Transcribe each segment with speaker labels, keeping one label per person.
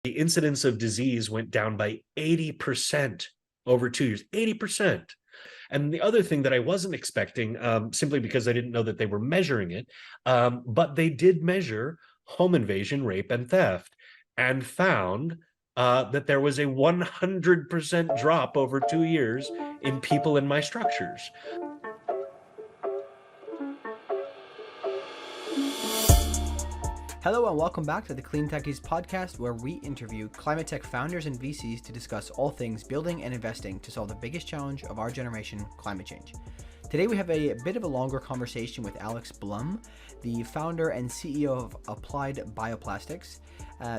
Speaker 1: the incidence of disease went down by 80% over 2 years. 80%. And the other thing that I wasn't expecting, simply because I didn't know that they were measuring it, but they did measure home invasion, rape, and theft, and found that there was a 100% drop over 2 years in people in my structures.
Speaker 2: Hello and welcome back to the Clean Techies podcast, where we interview climate tech founders and VCs to discuss all things building and investing to solve the biggest challenge of our generation, climate change. Today we have a bit of a longer conversation with Alex Blum, the founder and CEO of Applied Bioplastics.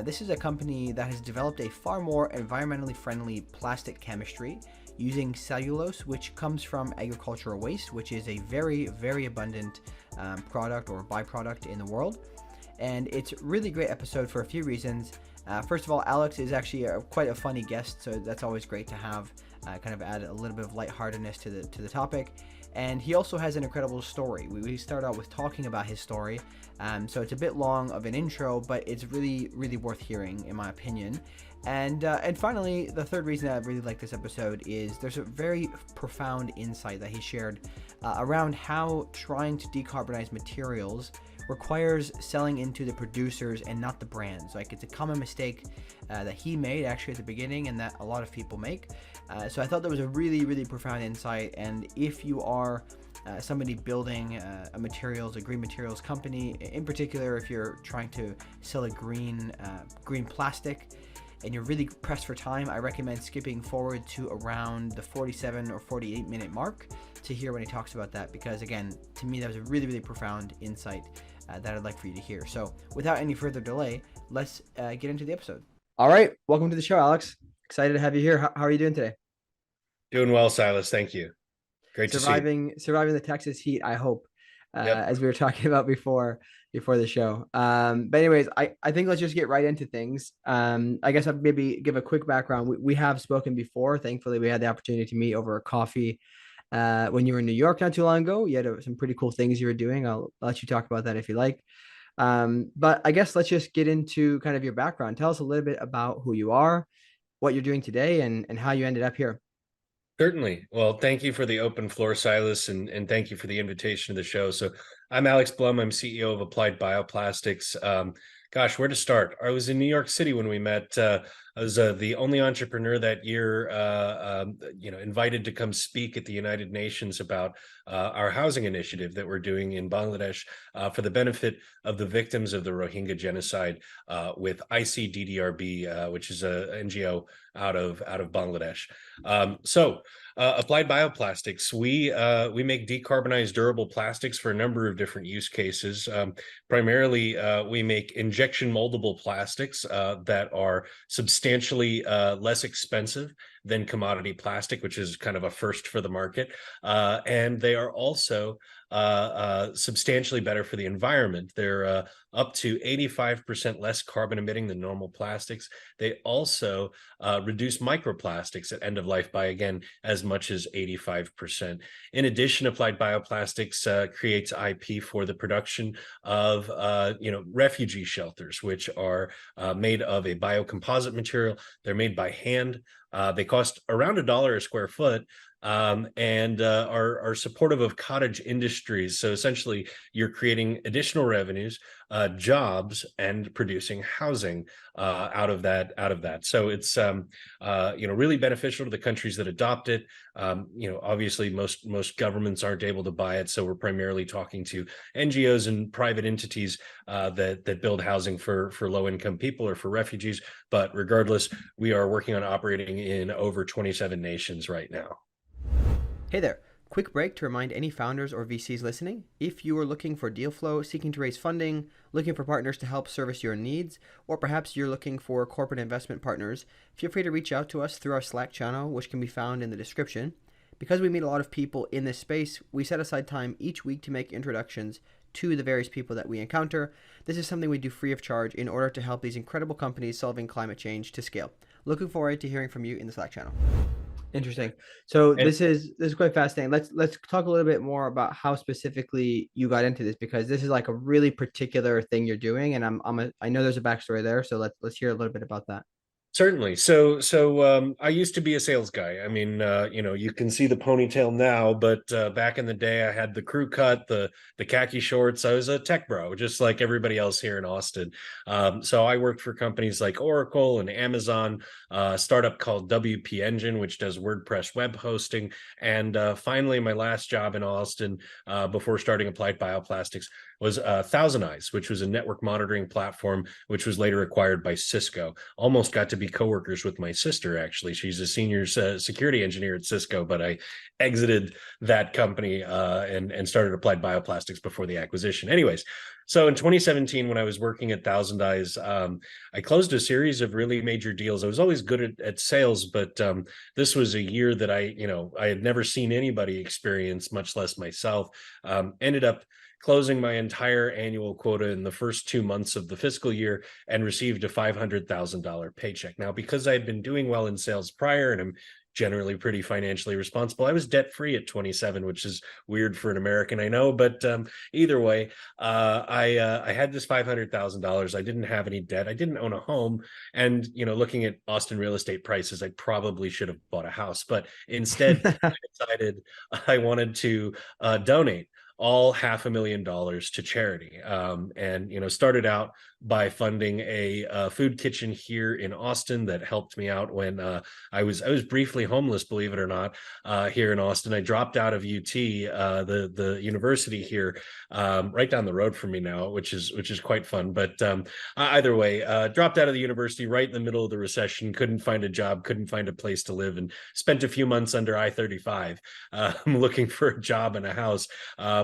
Speaker 2: This is a company that has developed a far more environmentally friendly plastic chemistry using cellulose, which comes from agricultural waste, which is a very, very abundant product or byproduct in the world. And it's a really great episode for a few reasons. First of all, Alex is actually quite a funny guest, so that's always great to have, kind of add a little bit of lightheartedness to the topic. And he also has an incredible story. We start out with talking about his story, so it's a bit long of an intro, but it's really, really worth hearing, in my opinion. And finally, the third reason that I really like this episode is there's a very profound insight that he shared around how trying to decarbonize materials requires selling into the producers and not the brands. Like, it's a common mistake that he made actually at the beginning, and that a lot of people make. So I thought that was a really, really profound insight. And if you are somebody building a green materials company, in particular, if you're trying to sell a green plastic and you're really pressed for time, I recommend skipping forward to around the 47 or 48 minute mark to hear when he talks about that, because again, to me, that was a really, really profound insight that I'd like for you to hear. So without any further delay, let's get into the episode. All right. Welcome to the show, Alex. Excited to have you here. How are you doing today?
Speaker 1: Doing well, Silas. Thank you. Great to see you.
Speaker 2: Surviving the Texas heat, I hope,
Speaker 1: Yep.
Speaker 2: as we were talking about before the show. But anyways, I think let's just get right into things. I guess I'll maybe give a quick background. We have spoken before. Thankfully, we had the opportunity to meet over a coffee when you were in New York not too long ago. You had some pretty cool things you were doing. I'll let you talk about that if you like. But I guess let's just get into kind of your background. Tell us a little bit about who you are, what you're doing today, and how you ended up here.
Speaker 1: Certainly. Well, thank you for the open floor, Silas, and thank you for the invitation to the show. So I'm Alex Blum. I'm CEO of Applied Bioplastics. Gosh, where to start? I was in New York City when we met. I was the only entrepreneur that year, invited to come speak at the United Nations about our housing initiative that we're doing in Bangladesh for the benefit of the victims of the Rohingya genocide with ICDDRB, which is an NGO out of Bangladesh. Applied Bioplastics, we make decarbonized durable plastics for a number of different use cases. Primarily, we make injection moldable plastics that are substantially less expensive than commodity plastic, which is kind of a first for the market. And they are also substantially better for the environment. They're up to 85% less carbon emitting than normal plastics. They also reduce microplastics at end of life by, again, as much as 85%. In addition, Applied Bioplastics creates IP for the production of refugee shelters, which are made of a biocomposite material. They're made by hand. They cost around $1 a square foot. And are supportive of cottage industries. So essentially, you're creating additional revenues, jobs, and producing housing out of that. So it's really beneficial to the countries that adopt it. Obviously, most governments aren't able to buy it, so we're primarily talking to NGOs and private entities that build housing for low-income people or for refugees. But regardless, we are working on operating in over 27 nations right now.
Speaker 2: Hey there. Quick break to remind any founders or VCs listening, if you are looking for deal flow, seeking to raise funding, looking for partners to help service your needs, or perhaps you're looking for corporate investment partners, feel free to reach out to us through our Slack channel, which can be found in the description. Because we meet a lot of people in this space, we set aside time each week to make introductions to the various people that we encounter. This is something we do free of charge in order to help these incredible companies solving climate change to scale. Looking forward to hearing from you in the Slack channel. Interesting. So this is quite fascinating. Let's talk a little bit more about how specifically you got into this, because this is like a really particular thing you're doing, and I know there's a backstory there. So let's hear a little bit about that.
Speaker 1: Certainly. So I used to be a sales guy. I mean, you can see the ponytail now, but back in the day, I had the crew cut, the khaki shorts. I was a tech bro, just like everybody else here in Austin. So I worked for companies like Oracle and Amazon, a startup called WP Engine, which does WordPress web hosting, and finally, my last job in Austin before starting Applied Bioplastics was Thousand Eyes, which was a network monitoring platform, which was later acquired by Cisco. Almost got to be coworkers with my sister, actually. She's a senior security engineer at Cisco, but I exited that company and started Applied Bioplastics before the acquisition. Anyways, so in 2017, when I was working at Thousand Eyes, I closed a series of really major deals. I was always good at sales, but this was a year that I had never seen anybody experience, much less myself. Ended up closing my entire annual quota in the first 2 months of the fiscal year and received a $500,000 paycheck. Now, because I had been doing well in sales prior and I'm generally pretty financially responsible, I was debt free at 27, which is weird for an American, I know. But either way, I had this $500,000. I didn't have any debt. I didn't own a home. And, looking at Austin real estate prices, I probably should have bought a house. But instead, I decided I wanted to donate all $500,000 to charity, and started out by funding a food kitchen here in Austin that helped me out when I was briefly homeless, believe it or not, here in Austin. I dropped out of UT, the university here, right down the road from me now, which is quite fun. But either way, dropped out of the university right in the middle of the recession, couldn't find a job, couldn't find a place to live, and spent a few months under I-35 looking for a job and a house.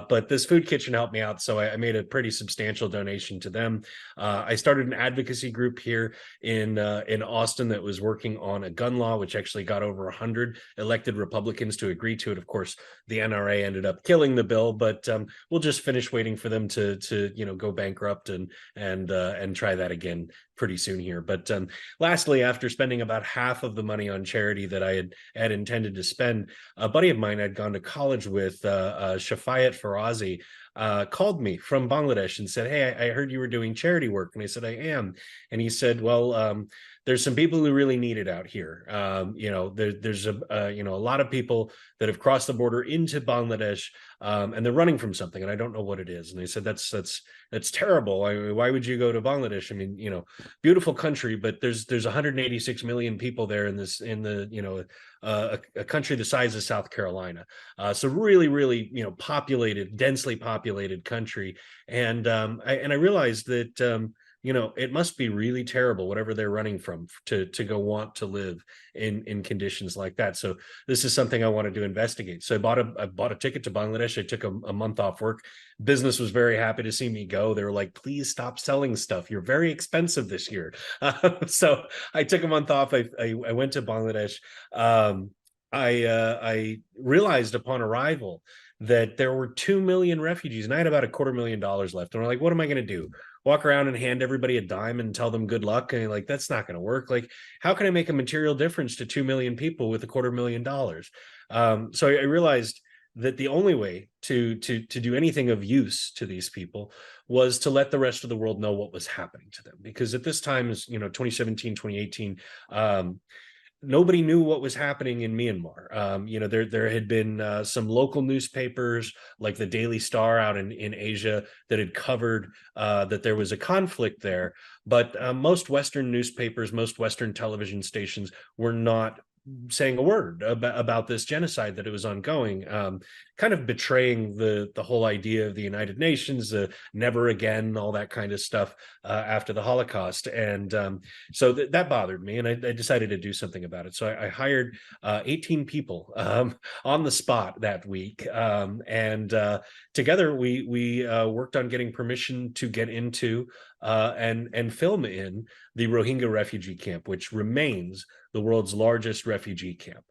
Speaker 1: But this food kitchen helped me out, so I made a pretty substantial donation to them. I started an advocacy group here in Austin that was working on a gun law, which actually got over 100 elected Republicans to agree to it. Of course, the NRA ended up killing the bill, but we'll just finish waiting for them to go bankrupt and try that again pretty soon here. But lastly, after spending about half of the money on charity that I had intended to spend, a buddy of mine I'd gone to college with, Shafayat Farazi, called me from Bangladesh and said, "Hey, I heard you were doing charity work." And I said, "I am." And he said, "Well, there's some people who really need it out here. There's a lot of people that have crossed the border into Bangladesh, and they're running from something, and I don't know what it is." And they said, "That's terrible. Why would you go to Bangladesh? I mean, beautiful country, but there's 186 million people there in a country the size of South Carolina. So really, really, populated, densely populated country." And I realized that it must be really terrible, whatever they're running from, to go want to live in conditions like that. So this is something I wanted to investigate. So I bought a ticket to Bangladesh. I took a month off work. Business was very happy to see me go. They were like, "Please stop selling stuff. You're very expensive this year." So I took a month off. I went to Bangladesh. I realized upon arrival that there were 2 million refugees, and I had about $250,000 left. And I'm like, "What am I going to do? Walk around and hand everybody a dime and tell them good luck?" And like, that's not going to work. Like, how can I make a material difference to 2 million people with $250,000? So I realized that the only way to do anything of use to these people was to let the rest of the world know what was happening to them. Because at this time, 2017, 2018, nobody knew what was happening in Myanmar. There had been some local newspapers like the Daily Star out in Asia that had covered that there was a conflict there, but most Western newspapers, most Western television stations were not saying a word about this genocide that it was ongoing, kind of betraying the whole idea of the United Nations, never again, all that kind of stuff after the Holocaust. And so that bothered me, and I decided to do something about it. So I hired 18 people on the spot that week, and together we worked on getting permission to get into and film in the Rohingya refugee camp, which remains the world's largest refugee camp.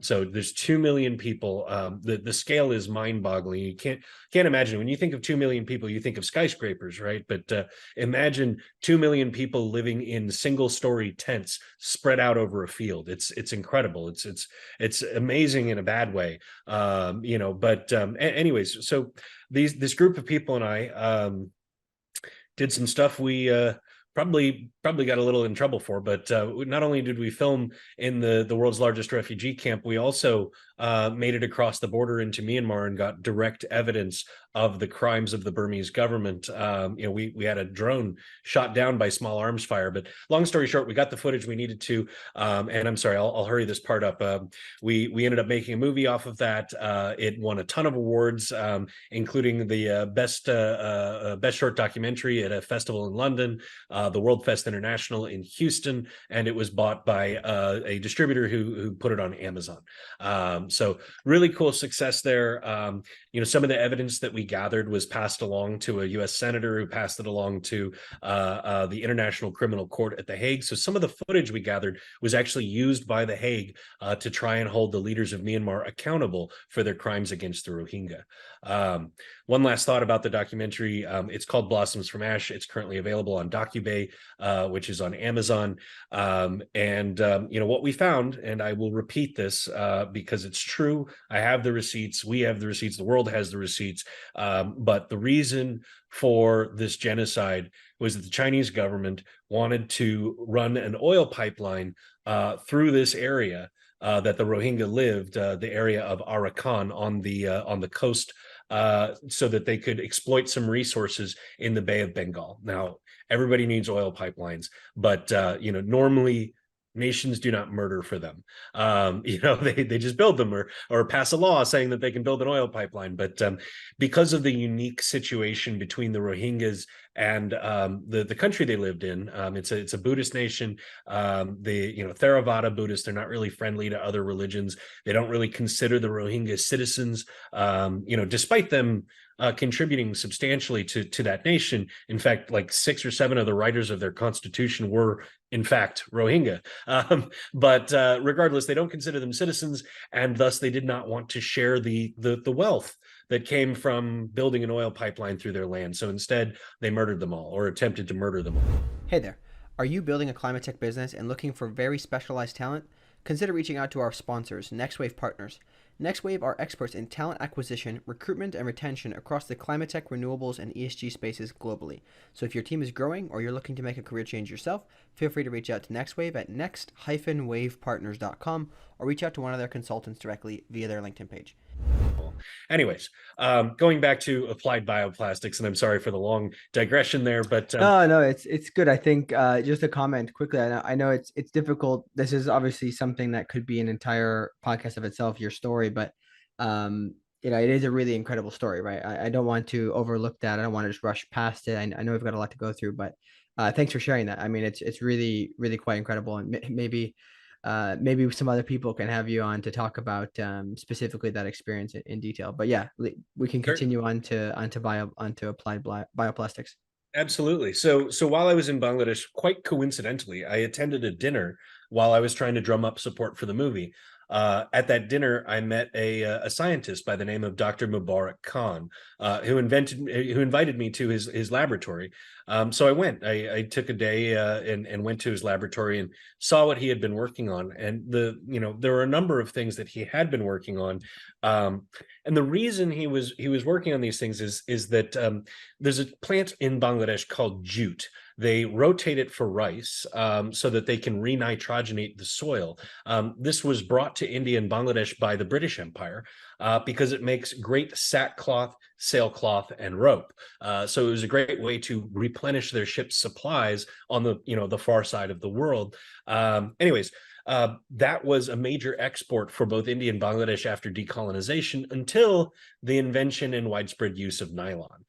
Speaker 1: So there's 2 million people. The scale is mind-boggling. You can't imagine. When you think of 2 million people, you think of skyscrapers, right? But imagine 2 million people living in single-story tents spread out over a field. It's incredible. It's amazing in a bad way. But anyways, so this group of people and I did some stuff we probably got a little in trouble for. But not only did we film in the world's largest refugee camp, we also made it across the border into Myanmar and got direct evidence of the crimes of the Burmese government. We had a drone shot down by small arms fire. But long story short, we got the footage we needed to. And I'm sorry, I'll hurry this part up. We ended up making a movie off of that. It won a ton of awards, including the best short documentary at a festival in London, the World Fest International in Houston, and it was bought by a distributor who put it on Amazon. So really cool success there. Some of the evidence that we gathered was passed along to a U.S. senator who passed it along to the International Criminal Court at The Hague. So some of the footage we gathered was actually used by The Hague to try and hold the leaders of Myanmar accountable for their crimes against the Rohingya. One last thought about the documentary. It's called Blossoms from Ash. It's currently available on DocuBay, which is on Amazon. What we found, and I will repeat this because it's true. I have the receipts. We have the receipts. The world has the receipts. But the reason for this genocide was that the Chinese government wanted to run an oil pipeline through this area that the Rohingya lived, the area of Arakan on the coast, so that they could exploit some resources in the Bay of Bengal. Now, everybody needs oil pipelines, but normally nations do not murder for them. They just build them or pass a law saying that they can build an oil pipeline. But because of the unique situation between the Rohingyas and the country they lived in, it's a Buddhist nation. Theravada Buddhists, they're not really friendly to other religions. They don't really consider the Rohingya citizens, despite them contributing substantially to that nation. In fact, like 6 or 7 of the writers of their constitution were, in fact, Rohingya. But regardless, they don't consider them citizens, and thus they did not want to share the wealth that came from building an oil pipeline through their land. So instead, they murdered them all, or attempted to murder them all.
Speaker 2: Hey there. Are you building a climate tech business and looking for very specialized talent? Consider reaching out to our sponsors, NextWave Partners. NextWave are experts in talent acquisition, recruitment, and retention across the climate tech, renewables, and ESG spaces globally. So if your team is growing or you're looking to make a career change yourself, feel free to reach out to NextWave at next-wavepartners.com or reach out to one of their consultants directly via their LinkedIn page.
Speaker 1: Anyways, going back to Applied Bioplastics, and I'm sorry for the long digression there, but
Speaker 2: no, it's good. I think just a comment quickly. I know it's difficult. This is obviously something that could be an entire podcast of itself, your story, but it is a really incredible story, right? I don't want to overlook that. I don't want to just rush past it. I know we've got a lot to go through, but thanks for sharing that. I mean, it's really, really quite incredible, and maybe some other people can have you on to talk about specifically that experience in detail. But yeah, we can continue onto Applied Bioplastics.
Speaker 1: Absolutely. So while I was in Bangladesh, quite coincidentally, I attended a dinner while I was trying to drum up support for the movie. At that dinner, I met a scientist by the name of Dr. Mubarak Khan, who invited me to his laboratory. So I went. I took a day and went to his laboratory and saw what he had been working on. And there were a number of things that he had been working on. And the reason he was working on these things is that there's a plant in Bangladesh called jute. They rotate it for rice so that they can renitrogenate the soil. This was brought to India and Bangladesh by the British Empire because it makes great sackcloth, sailcloth, and rope. So it was a great way to replenish their ship's supplies on the far side of the world. That was a major export for both India and Bangladesh after decolonization until the invention and widespread use of nylon.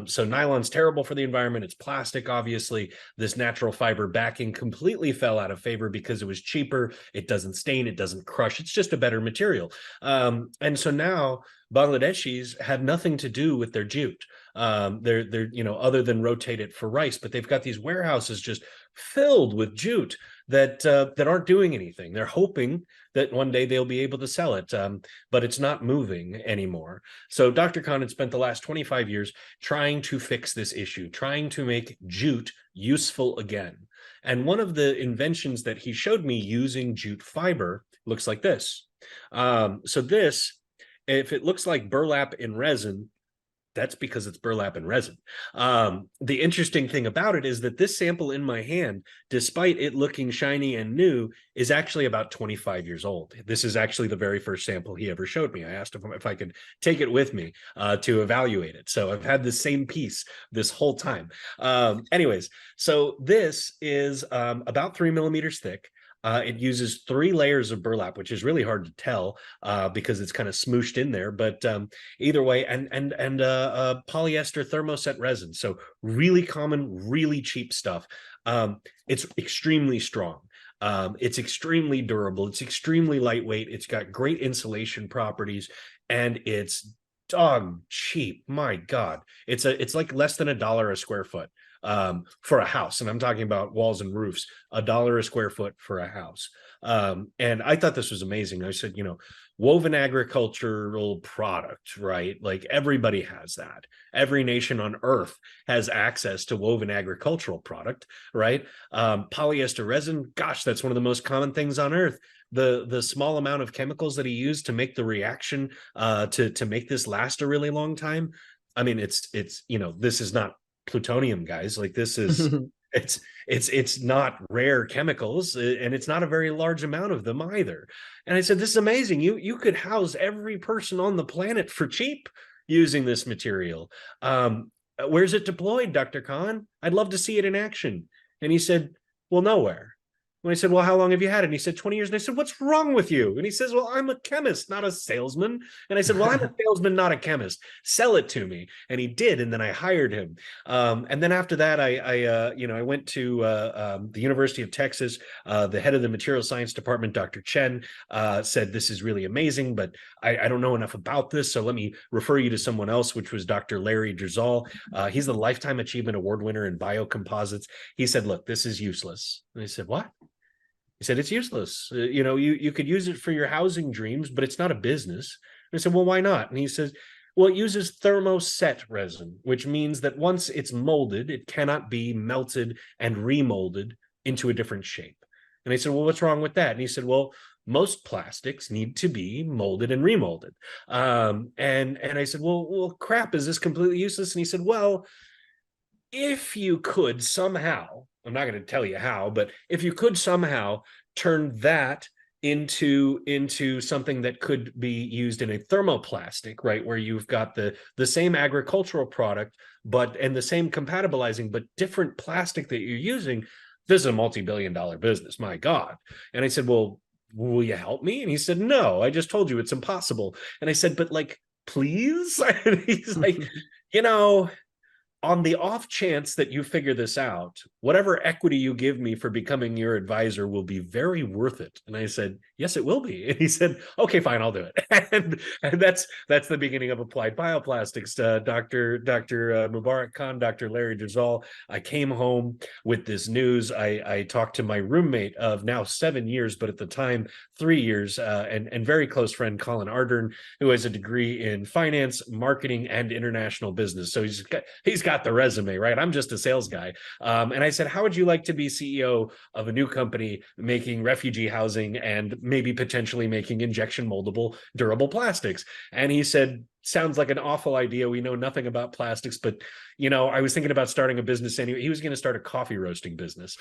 Speaker 1: So nylon's terrible for the environment. It's plastic, obviously. This natural fiber backing completely fell out of favor because it was cheaper. It doesn't stain. It doesn't crush. It's just a better material. And so now Bangladeshis have nothing to do with their jute. They're other than rotate it for rice, but they've got these warehouses just filled with jute that aren't doing anything. They're hoping that one day they'll be able to sell it, but it's not moving anymore. So Dr. Khan had spent the last 25 years trying to fix this issue, trying to make jute useful again. And one of the inventions that he showed me using jute fiber looks like this. So this, if it looks like burlap in resin, That's because it's burlap and resin. The interesting thing about it is that this sample in my hand, despite it looking shiny and new, is actually about 25 years old. This is actually the very first sample he ever showed me. I asked him if I could take it with me to evaluate it. So I've had the same piece this whole time. Anyways, so this is about 3 millimeters thick. It uses 3 layers of burlap, which is really hard to tell because it's kind of smooshed in there. But either way, and polyester thermoset resin. So really common, really cheap stuff. It's extremely strong. It's extremely durable. It's extremely lightweight. It's got great insulation properties, and it's dog cheap. My God, it's like less than $1 a square foot for a house, and I'm talking about walls and roofs. $1 a square foot for a house. And I thought this was amazing. I said, woven agricultural product, right? Like everybody has that. Every nation on earth has access to woven agricultural product, right? Polyester resin, gosh, that's one of the most common things on earth. The small amount of chemicals that he used to make the reaction to make this last a really long time. I mean, it's this is not plutonium, guys. Like this is it's not rare chemicals, and it's not a very large amount of them either. And I said, this is amazing. You could house every person on the planet for cheap using this material. Where's it deployed, Dr. Khan? I'd love to see it in action. And he said, well, nowhere. When I said, well, how long have you had it? And he said, 20 years. And I said, what's wrong with you? And he says, well, I'm a chemist, not a salesman. And I said, well, I'm a salesman, not a chemist. Sell it to me. And he did. And then I hired him. And then after that, I went to the University of Texas. The head of the material science department, Dr. Chen, said, this is really amazing, but I don't know enough about this. So let me refer you to someone else, which was Dr. Larry Drizal. He's the Lifetime Achievement Award winner in biocomposites. He said, look, this is useless. And I said, what? He said, it's useless. You could use it for your housing dreams, but it's not a business. And I said, well, why not? And he says, well, it uses thermoset resin, which means that once it's molded, it cannot be melted and remolded into a different shape. And I said, well, what's wrong with that? And he said, well, most plastics need to be molded and remolded. And I said, well, crap, is this completely useless? And he said, well, if you could somehow, I'm not going to tell you how, but if you could somehow turn that into something that could be used in a thermoplastic, right, where you've got the same agricultural product and the same compatibilizing but different plastic that you're using, this is a multi-billion-dollar business. My God. And I said, well, will you help me? And he said, no, I just told you it's impossible. And I said, but like, please. And he's like, on the off chance that you figure this out, whatever equity you give me for becoming your advisor will be very worth it. And I said, yes, it will be. And he said, okay, fine, I'll do it. And that's the beginning of Applied Bioplastics. Dr. Mubarak Khan, Dr. Larry Drizal. I came home with this news. I talked to my roommate of now 7 years, but at the time, 3 years, and very close friend, Colin Ardern, who has a degree in finance, marketing, and international business. So he's got the resume, right? I'm just a sales guy. And I said, how would you like to be CEO of a new company making refugee housing and maybe potentially making injection moldable durable plastics? And he said, sounds like an awful idea. We know nothing about plastics, but I was thinking about starting a business anyway. He was going to start a coffee roasting business.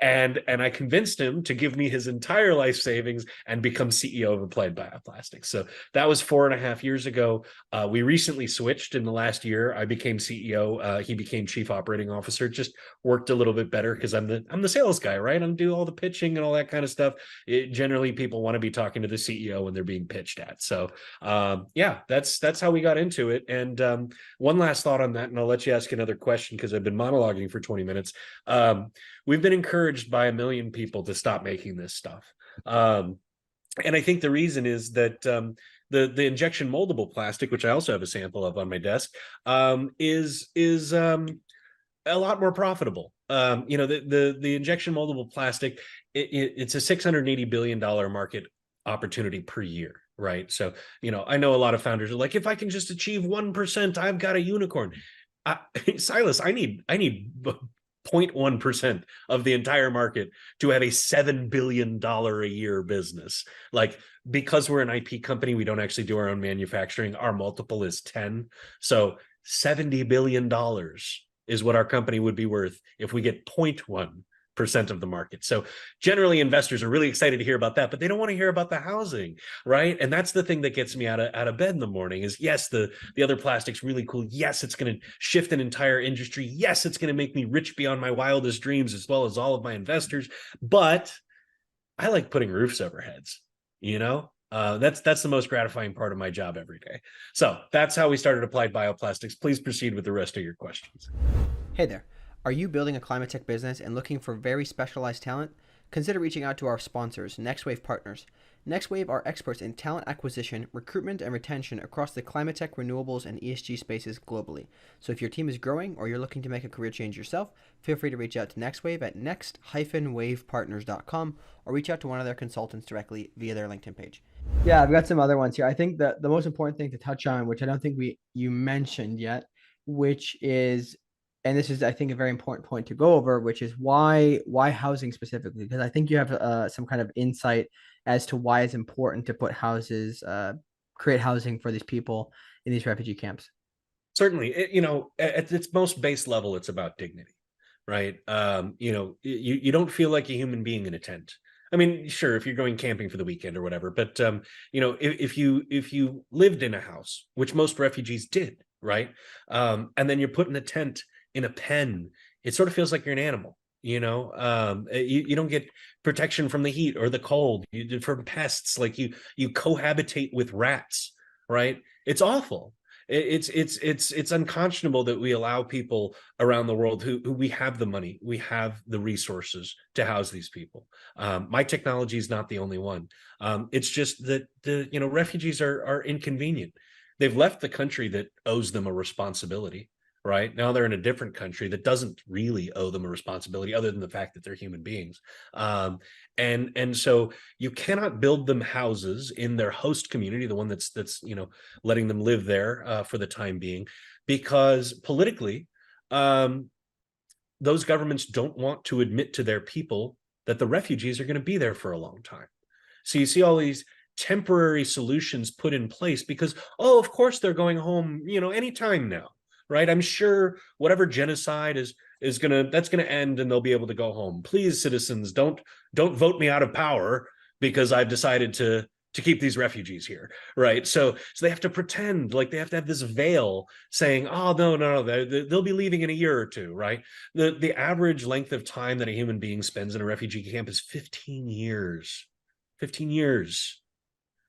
Speaker 1: And I convinced him to give me his entire life savings and become CEO of Applied Bioplastics. So that was 4.5 years ago. We recently switched in the last year. I became CEO. He became Chief Operating Officer. It just worked a little bit better because I'm the sales guy, right? I'm doing all the pitching and all that kind of stuff. Generally, people want to be talking to the CEO when they're being pitched at. So yeah, that's how we got into it. And one last thought on that, and I'll let you ask another question because I've been monologuing for 20 minutes. We've been encouraged by 1 million people to stop making this stuff. And I think the reason is that the injection moldable plastic, which I also have a sample of on my desk, is a lot more profitable. The injection moldable plastic, it's a $680 billion market opportunity per year. Right. So, I know a lot of founders are like, if I can just achieve 1%, I've got a unicorn. Silas, I need 0.1% of the entire market to have a $7 billion a year business. Like, because we're an IP company, we don't actually do our own manufacturing. Our multiple is 10. So $70 billion is what our company would be worth if we get 0.1% of the market. So generally investors are really excited to hear about that, but they don't want to hear about the housing, right? And that's the thing that gets me out of bed in the morning is, yes, the other plastic's really cool. Yes, it's going to shift an entire industry. Yes, it's going to make me rich beyond my wildest dreams, as well as all of my investors. But I like putting roofs over heads, you know? That's the most gratifying part of my job every day. So that's how we started Applied Bioplastics. Please proceed with the rest of your questions.
Speaker 2: Hey there. Are you building a climate tech business and looking for very specialized talent? Consider reaching out to our sponsors, NextWave Partners. NextWave are experts in talent acquisition, recruitment, and retention across the climate tech, renewables, and ESG spaces globally. So if your team is growing or you're looking to make a career change yourself, feel free to reach out to NextWave at next-wavepartners.com or reach out to one of their consultants directly via their LinkedIn page. Yeah, I've got some other ones here. I think the most important thing to touch on, which I don't think you mentioned yet, which is, and this is, I think, a very important point to go over, which is why housing specifically, because I think you have some kind of insight as to why it's important to put houses, create housing for these people in these refugee camps.
Speaker 1: Certainly, at its most base level, it's about dignity, right? You don't feel like a human being in a tent. I mean, sure, if you're going camping for the weekend or whatever, but if you lived in a house, which most refugees did, right? And then you're put in a tent in a pen, it sort of feels like you're an animal. You don't get protection from the heat or the cold. From pests, like you cohabitate with rats, right? It's awful. It's unconscionable that we allow people around the world who we have the money, we have the resources to house these people. My technology is not the only one. It's just that the refugees are inconvenient. They've left the country that owes them a responsibility. Right now, they're in a different country that doesn't really owe them a responsibility, other than the fact that they're human beings. And so you cannot build them houses in their host community, the one that's letting them live there for the time being, because politically, those governments don't want to admit to their people that the refugees are going to be there for a long time. So you see all these temporary solutions put in place because, oh, of course they're going home, anytime now. Right, I'm sure whatever genocide that's gonna end, and they'll be able to go home. Please, citizens, don't vote me out of power because I've decided to keep these refugees here. Right, so they have to pretend like they have to have this veil saying, oh no, they'll be leaving in a year or two. Right, the average length of time that a human being spends in a refugee camp is 15 years. 15 years.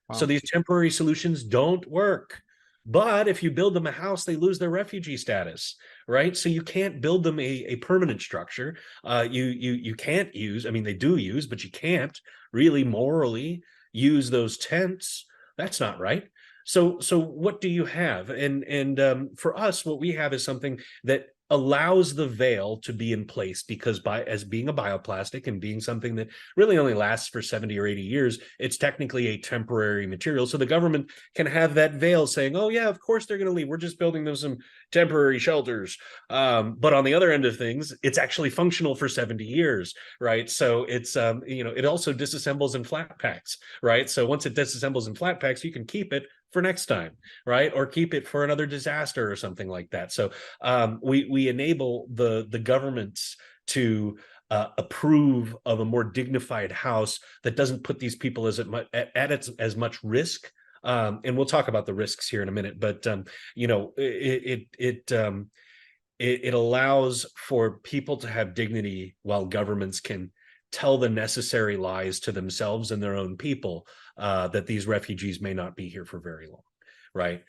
Speaker 1: Wow. So these temporary solutions don't work. But if you build them a house, they lose their refugee status, right? So you can't build them a permanent structure. You can't use, I mean, they do use, but you can't really morally use those tents. That's not right. So what do you have? And for us, what we have is something that allows the veil to be in place, because as being a bioplastic and being something that really only lasts for 70 or 80 years, it's technically a temporary material. So the government can have that veil saying, oh yeah, of course they're going to leave. We're just building them some temporary shelters. But on the other end of things, it's actually functional for 70 years, right? So it's, it also disassembles in flat packs, right? So once it disassembles in flat packs, you can keep it for next time, right? Or keep it for another disaster or something like that. So we enable the governments to approve of a more dignified house that doesn't put these people as much risk. And we'll talk about the risks here in a minute, but it allows for people to have dignity while governments can tell the necessary lies to themselves and their own people that these refugees may not be here for very long, right?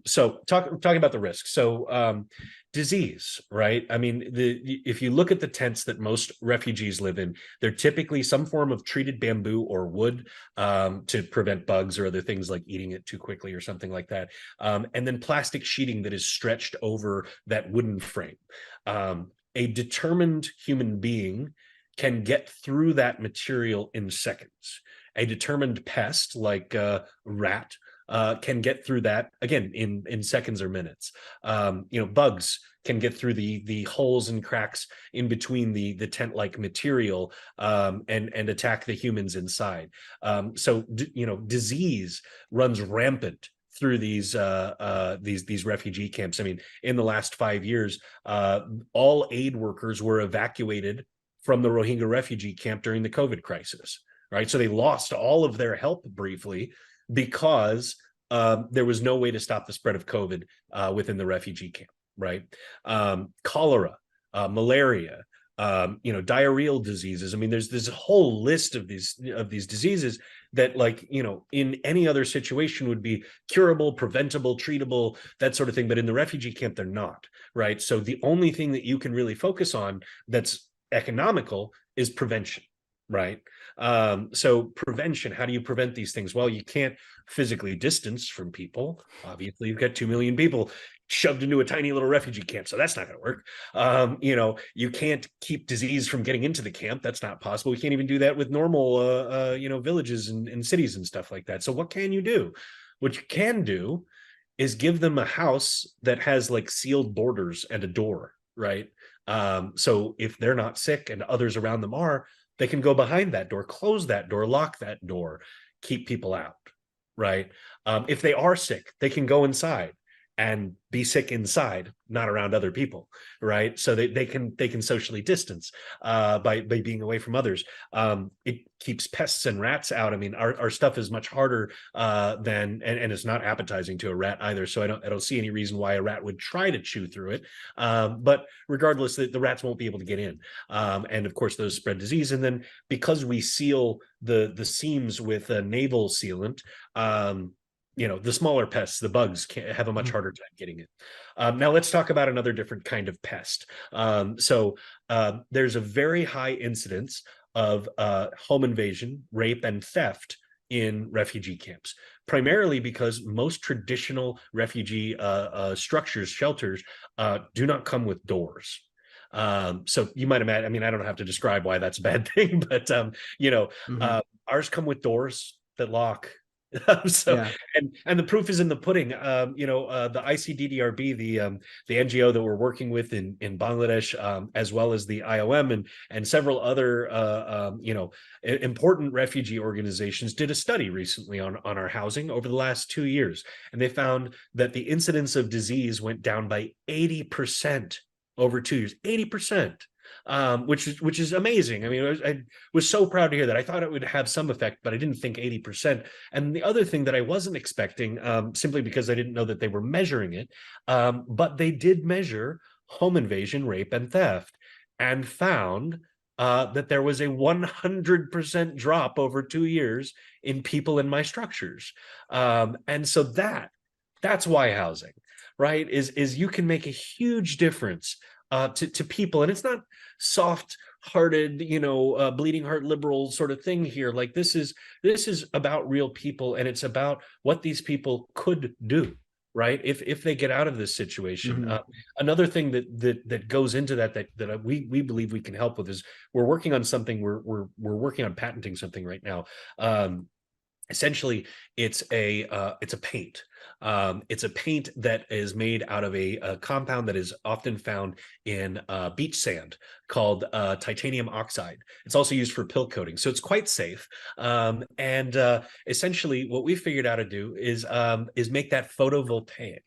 Speaker 1: So talking about the risks. So disease, right? I mean, if you look at the tents that most refugees live in, they're typically some form of treated bamboo or wood to prevent bugs or other things like eating it too quickly or something like that. And then plastic sheeting that is stretched over that wooden frame. A determined human being can get through that material in seconds. A determined pest like a rat can get through that again in seconds or minutes. Bugs can get through the holes and cracks in between the tent-like material, and attack the humans inside. So disease runs rampant through these refugee camps. I mean, in the last 5 years, all aid workers were evacuated from the Rohingya refugee camp during the COVID crisis, right? So they lost all of their help briefly because there was no way to stop the spread of COVID within the refugee camp, right? Cholera, malaria, diarrheal diseases. I mean, there's a whole list of these diseases that, like, in any other situation would be curable, preventable, treatable, that sort of thing. But in the refugee camp, they're not, right? So the only thing that you can really focus on that's economical is prevention, right? So prevention, how do you prevent these things? Well, you can't physically distance from people. Obviously, you've got 2 million people shoved into a tiny little refugee camp, so that's not going to work. You can't keep disease from getting into the camp. That's not possible. We can't even do that with normal villages and cities and stuff like that. So what can you do? What you can do is give them a house that has like sealed borders and a door, right? So if they're not sick and others around them are, they can go behind that door, close that door, lock that door, keep people out, right? If they are sick, they can go inside and be sick inside, not around other people, right? So they can socially distance by being away from others. It keeps pests and rats out. I mean, our stuff is much harder and it's not appetizing to a rat either. So I don't see any reason why a rat would try to chew through it. But regardless, the rats won't be able to get in. And of course, those spread disease. And then because we seal the seams with a naval sealant, the smaller pests, the bugs, have a much harder time getting in. Now let's talk about another different kind of pest. So there's a very high incidence of home invasion, rape, and theft in refugee camps, primarily because most traditional refugee structures, shelters, do not come with doors. So you might imagine, I mean, I don't have to describe why that's a bad thing, but ours come with doors that lock. So
Speaker 2: Yeah.
Speaker 1: and the proof is in the pudding. The ICDDRB, the NGO that we're working with in Bangladesh, as well as the IOM and several other important refugee organizations, did a study recently on our housing over the last 2 years, and they found that the incidence of disease went down by 80% over 2 years. 80%. Which is amazing. I mean, I was so proud to hear that. I thought it would have some effect, but I didn't think 80%. And the other thing that I wasn't expecting, simply because I didn't know that they were measuring it, but they did measure home invasion, rape, and theft, and found that there was a 100% drop over 2 years in people in my structures. And so that's why housing, right, is you can make a huge difference to people. And it's not soft-hearted, bleeding heart liberal sort of thing here. Like, this is about real people, and it's about what these people could do, right, if they get out of this situation. Another thing that goes into that we believe we can help with is we're working on something. We're working on patenting something right now. Essentially, it's a paint. It's a paint that is made out of a compound that is often found in beach sand called titanium oxide. It's also used for pill coating, so it's quite safe. And essentially, what we figured out to do is make that photovoltaic.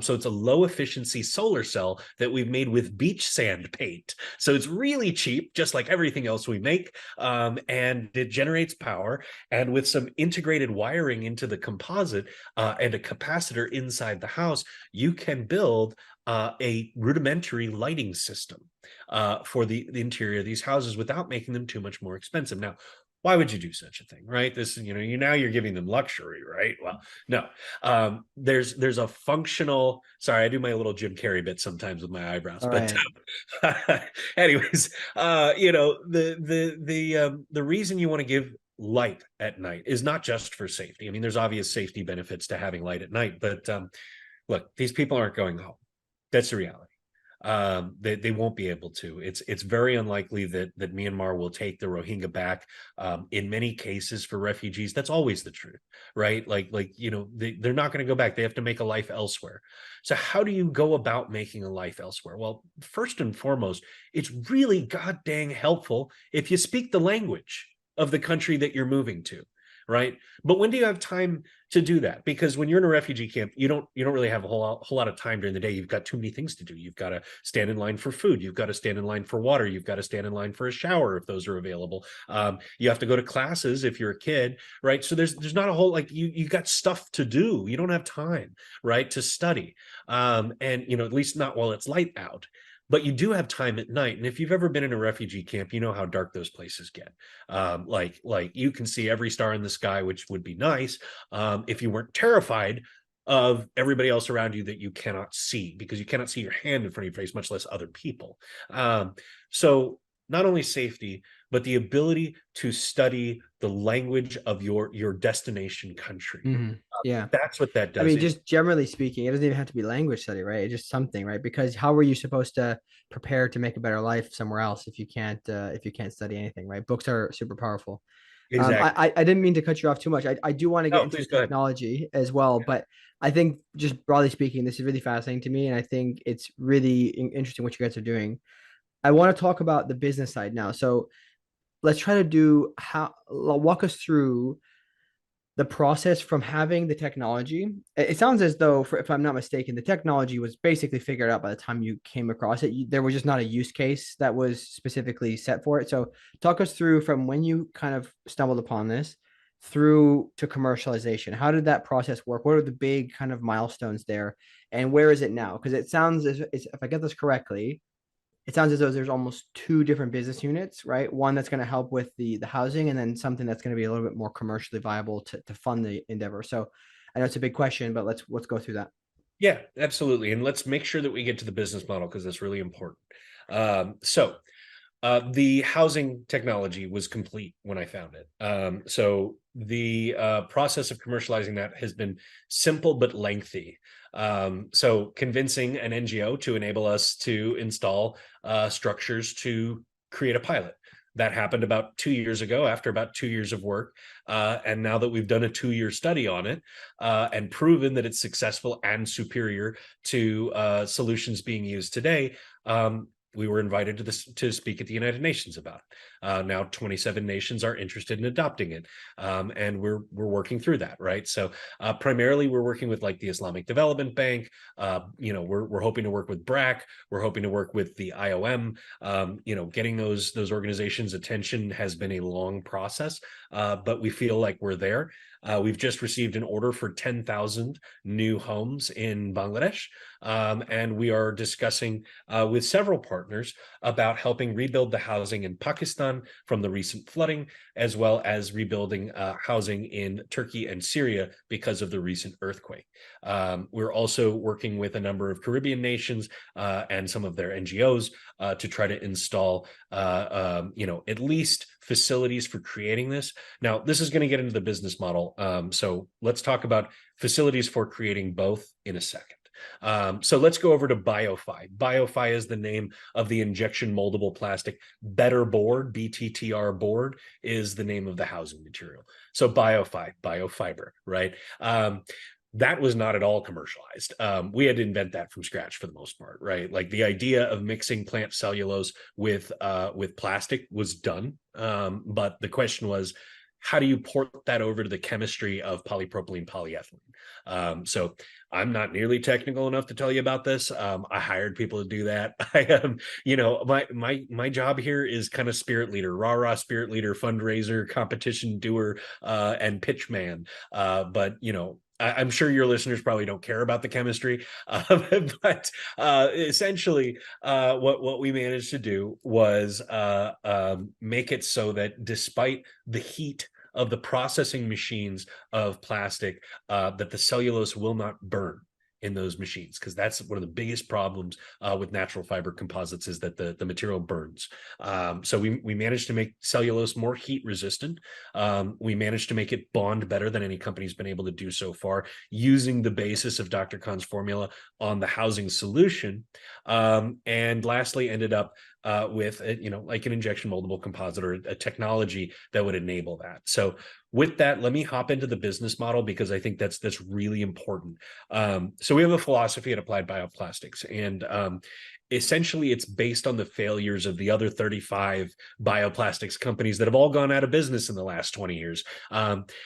Speaker 1: So it's a low efficiency solar cell that we've made with beach sand paint. So it's really cheap, just like everything else we make, and it generates power. And with some integrated wiring into the composite and a capacitor inside the house, you can build a rudimentary lighting system for the interior of these houses without making them too much more expensive. Now, why would you do such a thing, right? This, you're giving them luxury, right? Well, no. There's a functional. Sorry, I do my little Jim Carrey bit sometimes with my eyebrows.
Speaker 2: All
Speaker 1: but
Speaker 2: right.
Speaker 1: anyways, the reason you want to give light at night is not just for safety. I mean, there's obvious safety benefits to having light at night, but look, these people aren't going home. That's the reality. They won't be able to. It's very unlikely that Myanmar will take the Rohingya back. In many cases for refugees, that's always the truth, right? They're not going to go back. They have to make a life elsewhere. So how do you go about making a life elsewhere? Well, first and foremost, it's really god dang helpful if you speak the language of the country that you're moving to, right? But when do you have time to do that? Because when you're in a refugee camp, you don't really have a whole lot of time during the day. You've got too many things to do. You've got to stand in line for food. You've got to stand in line for water. You've got to stand in line for a shower if those are available. You have to go to classes if you're a kid, right? So there's not a whole, like, you got stuff to do. You don't have time, right, to study, and at least not while it's light out. But you do have time at night. And if you've ever been in a refugee camp, you know how dark those places get. Like you can see every star in the sky, which would be nice, if you weren't terrified of everybody else around you that you cannot see, because you cannot see your hand in front of your face, much less other people. So not only safety, but the ability to study the language of your destination country.
Speaker 2: Yeah.
Speaker 1: That's what that
Speaker 2: I
Speaker 1: does.
Speaker 2: mean, just generally speaking, it doesn't even have to be language study, right? It's just something, right? Because how are you supposed to prepare to make a better life somewhere else if you can't study anything, right? Books are super powerful.
Speaker 1: Exactly.
Speaker 2: I didn't mean to cut you off too much. I do want to get
Speaker 1: Oh,
Speaker 2: into the
Speaker 1: please go ahead.
Speaker 2: technology as well, but I think just broadly speaking, this is really fascinating to me, and I think it's really interesting what you guys are doing. I want to talk about the business side now. So let's try to do how walk us through the process from having the technology. It sounds as though, if I'm not mistaken, the technology was basically figured out by the time you came across it. There was just not a use case that was specifically set for it. So talk us through from when you kind of stumbled upon this through to commercialization. How did that process work? What are the big kind of milestones there? And where is it now? Because it sounds as if I get this correctly, it sounds as though there's almost two different business units, right? One that's going to help with the housing, and then something that's going to be a little bit more commercially viable to fund the endeavor. So I know it's a big question, but let's go through that.
Speaker 1: Yeah, absolutely. And let's make sure that we get to the business model because that's really important. So the housing technology was complete when I found it. So the process of commercializing that has been simple but lengthy. So convincing an NGO to enable us to install structures to create a pilot. That happened about 2 years ago after about 2 years of work. And now that we've done a 2-year study on it and proven that it's successful and superior to solutions being used today, we were invited to speak at the United Nations about it. Now 27 nations are interested in adopting it, and we're working through that, right? So primarily we're working with like the Islamic Development Bank. We're hoping to work with BRAC. We're hoping to work with the IOM. Getting those organizations' attention has been a long process, but we feel like we're there. We've just received an order for 10,000 new homes in Bangladesh, and we are discussing with several partners about helping rebuild the housing in Pakistan from the recent flooding, as well as rebuilding housing in Turkey and Syria because of the recent earthquake. We're also working with a number of Caribbean nations and some of their NGOs to try to install, at least facilities for creating this. Now, this is going to get into the business model. So let's talk about facilities for creating both in a second. So let's go over to BioFi. BioFi is the name of the injection moldable plastic. Better board, BTTR board, is the name of the housing material. So BioFi, biofiber, right? That was not at all commercialized. We had to invent that from scratch for the most part, right? Like the idea of mixing plant cellulose with plastic was done, but the question was, how do you port that over to the chemistry of polypropylene polyethylene? So I'm not nearly technical enough to tell you about this. I hired people to do that. I am, my job here is kind of spirit leader, rah spirit leader, fundraiser, competition doer, and pitch man. But I'm sure your listeners probably don't care about the chemistry, but essentially, what we managed to do was make it so that despite the heat of the processing machines of plastic, that the cellulose will not burn. in those machines, because that's one of the biggest problems with natural fiber composites, is that the material burns. So we managed to make cellulose more heat resistant. We managed to make it bond better than any company's been able to do so far, using the basis of Dr. Kahn's formula on the housing solution. And lastly, ended up with like an injection moldable composite, or a technology that would enable that. So with that, let me hop into the business model, because I think that's really important. So we have a philosophy at Applied Bioplastics, and essentially it's based on the failures of the other 35 bioplastics companies that have all gone out of business in the last 20 years.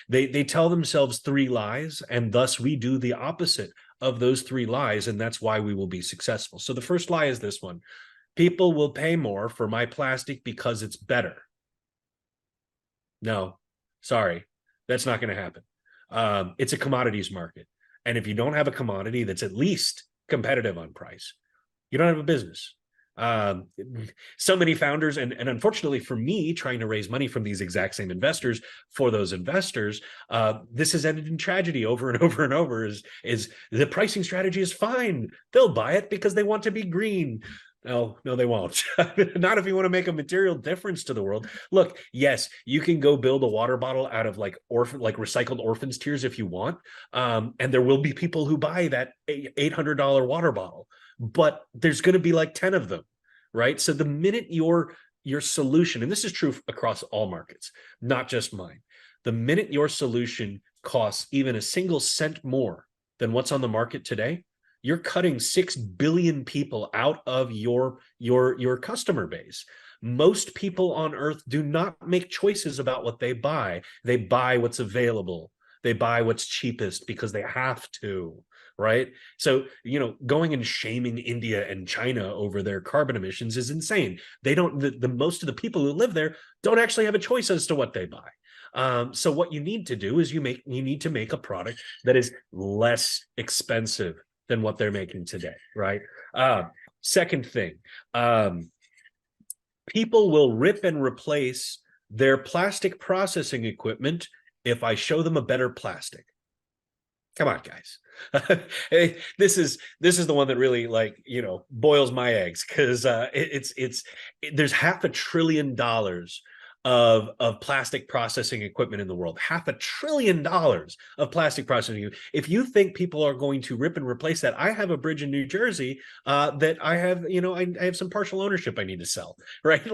Speaker 1: They tell themselves 3 lies, and thus we do the opposite of those 3 lies, and that's why we will be successful. So the first lie is this one: people will pay more for my plastic because it's better. No, sorry, that's not going to happen. It's a commodities market. And if you don't have a commodity that's at least competitive on price, you don't have a business. So many founders, and unfortunately for me, trying to raise money from these exact same investors for those investors, this has ended in tragedy over and over and over. Is the pricing strategy is fine. They'll buy it because they want to be green. No, they won't. Not if you want to make a material difference to the world. Look, yes, you can go build a water bottle out of like recycled orphans' tears if you want. And there will be people who buy that $800 water bottle, but there's going to be like 10 of them, right? So the minute your solution, and this is true across all markets, not just mine, the minute your solution costs even a single cent more than what's on the market today, you're cutting 6 billion people out of your customer base. Most people on earth do not make choices about what they buy. They buy what's available. They buy what's cheapest because they have to, right? So, going and shaming India and China over their carbon emissions is insane. They don't, the most of the people who live there don't actually have a choice as to what they buy. So what you need to do is you need to make a product that is less expensive than what they're making today, right? Second thing, people will rip and replace their plastic processing equipment if I show them a better plastic. Come on, guys. This is the one that really boils my eggs, because there's $500 billion of plastic processing equipment in the world. $500 billion of plastic processing. If you think people are going to rip and replace that, I have a bridge in New Jersey that I have, I have some partial ownership I need to sell, right?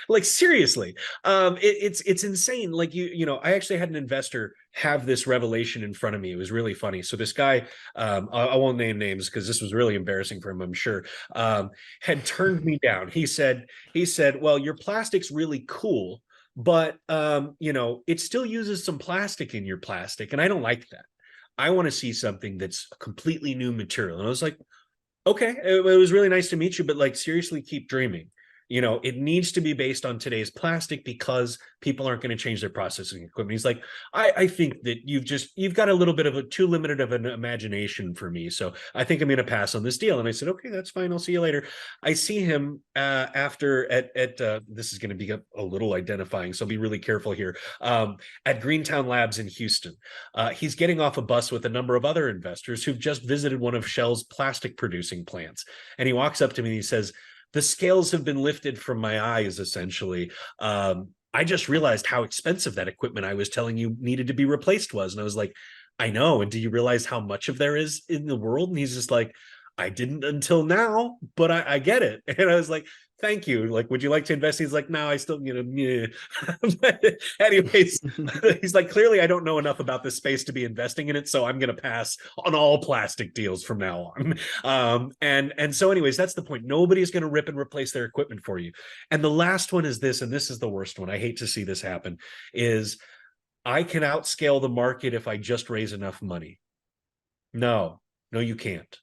Speaker 1: like seriously, it's insane. I actually had an investor have this revelation in front of me. It was really funny. So this guy, I won't name names because this was really embarrassing for him, I'm sure, had turned me down. He said, well, your plastic's really cool, but it still uses some plastic in your plastic, and I don't like that. I want to see something that's a completely new material. And I was like, okay, it was really nice to meet you, but seriously, keep dreaming. It needs to be based on today's plastic, because people aren't going to change their processing equipment. He's like, I think that you've got a little bit of a too limited of an imagination for me. So I think I'm going to pass on this deal. And I said, okay, that's fine. I'll see you later. I see him after at this is going to be a little identifying, so be really careful here. At Greentown Labs in Houston, he's getting off a bus with a number of other investors who've just visited one of Shell's plastic producing plants. And he walks up to me and he says, the scales have been lifted from my eyes, essentially. I just realized how expensive that equipment I was telling you needed to be replaced was. And I was like, I know. And do you realize how much of there is in the world? And he's just like, I didn't until now, but I get it. And I was like, thank you. Would you like to invest? He's like, no, I still, yeah. Anyways, he's like, clearly I don't know enough about this space to be investing in it, so I'm going to pass on all plastic deals from now on. And so anyways, that's the point. Nobody's going to rip and replace their equipment for you. And the last one is this, and this is the worst one. I hate to see this happen, is I can outscale the market if I just raise enough money. No, you can't.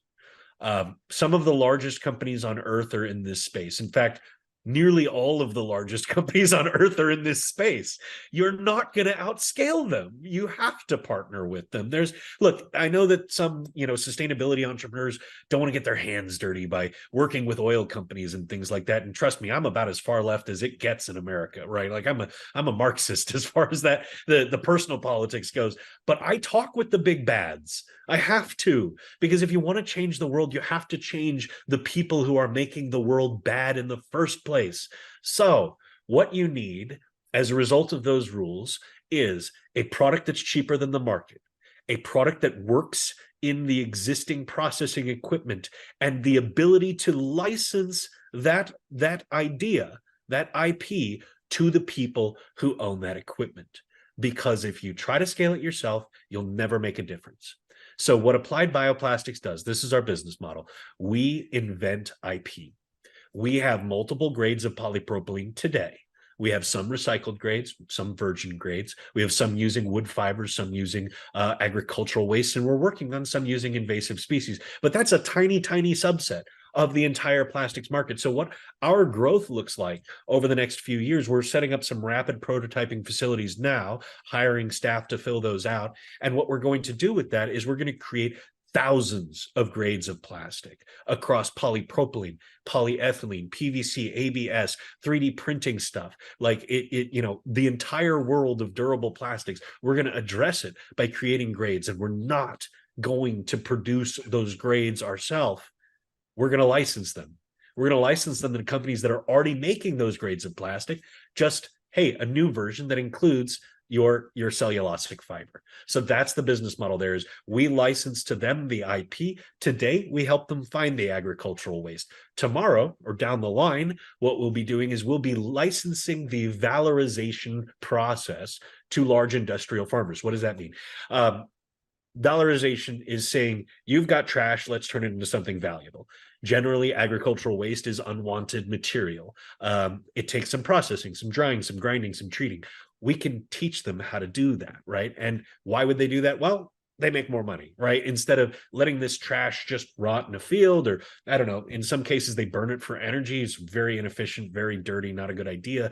Speaker 1: Some of the largest companies on earth are in this space. In fact, nearly all of the largest companies on earth are in this space. You're not going to outscale them. You have to partner with them. Look, I know that some, sustainability entrepreneurs don't want to get their hands dirty by working with oil companies and things like that. And trust me, I'm about as far left as it gets in America, right? I'm a Marxist as far as that, the personal politics goes, but I talk with the big bads. I have to, because if you want to change the world, you have to change the people who are making the world bad in the first place. So what you need as a result of those rules is a product that's cheaper than the market, a product that works in the existing processing equipment, and the ability to license that idea, that IP, to the people who own that equipment. Because if you try to scale it yourself, you'll never make a difference. So what Applied Bioplastics does, this is our business model. We invent IP. We have multiple grades of polypropylene today. We have some recycled grades, some virgin grades. We have some using wood fibers, some using agricultural waste, and we're working on some using invasive species. But that's a tiny, tiny subset of the entire plastics market. So what our growth looks like over the next few years, we're setting up some rapid prototyping facilities now, hiring staff to fill those out. And what we're going to do with that is we're going to create thousands of grades of plastic across polypropylene, polyethylene, PVC, ABS, 3D printing stuff, like the entire world of durable plastics. We're going to address it by creating grades, and we're not going to produce those grades ourselves. We're going to license them. We're going to license them to companies that are already making those grades of plastic. Just, hey, a new version that includes your cellulosic fiber. So that's the business model. There is, we license to them the IP. Today, we help them find the agricultural waste. Tomorrow, or down the line, what we'll be doing is we'll be licensing the valorization process to large industrial farmers. What does that mean? Dollarization is saying, you've got trash, let's turn it into something valuable. Generally, agricultural waste is unwanted material. It takes some processing, some drying, some grinding, some treating. We can teach them how to do that, right? And why would they do that? Well, they make more money, right? Instead of letting this trash just rot in a field, or I don't know, in some cases they burn it for energy. It's very inefficient, very dirty, not a good idea.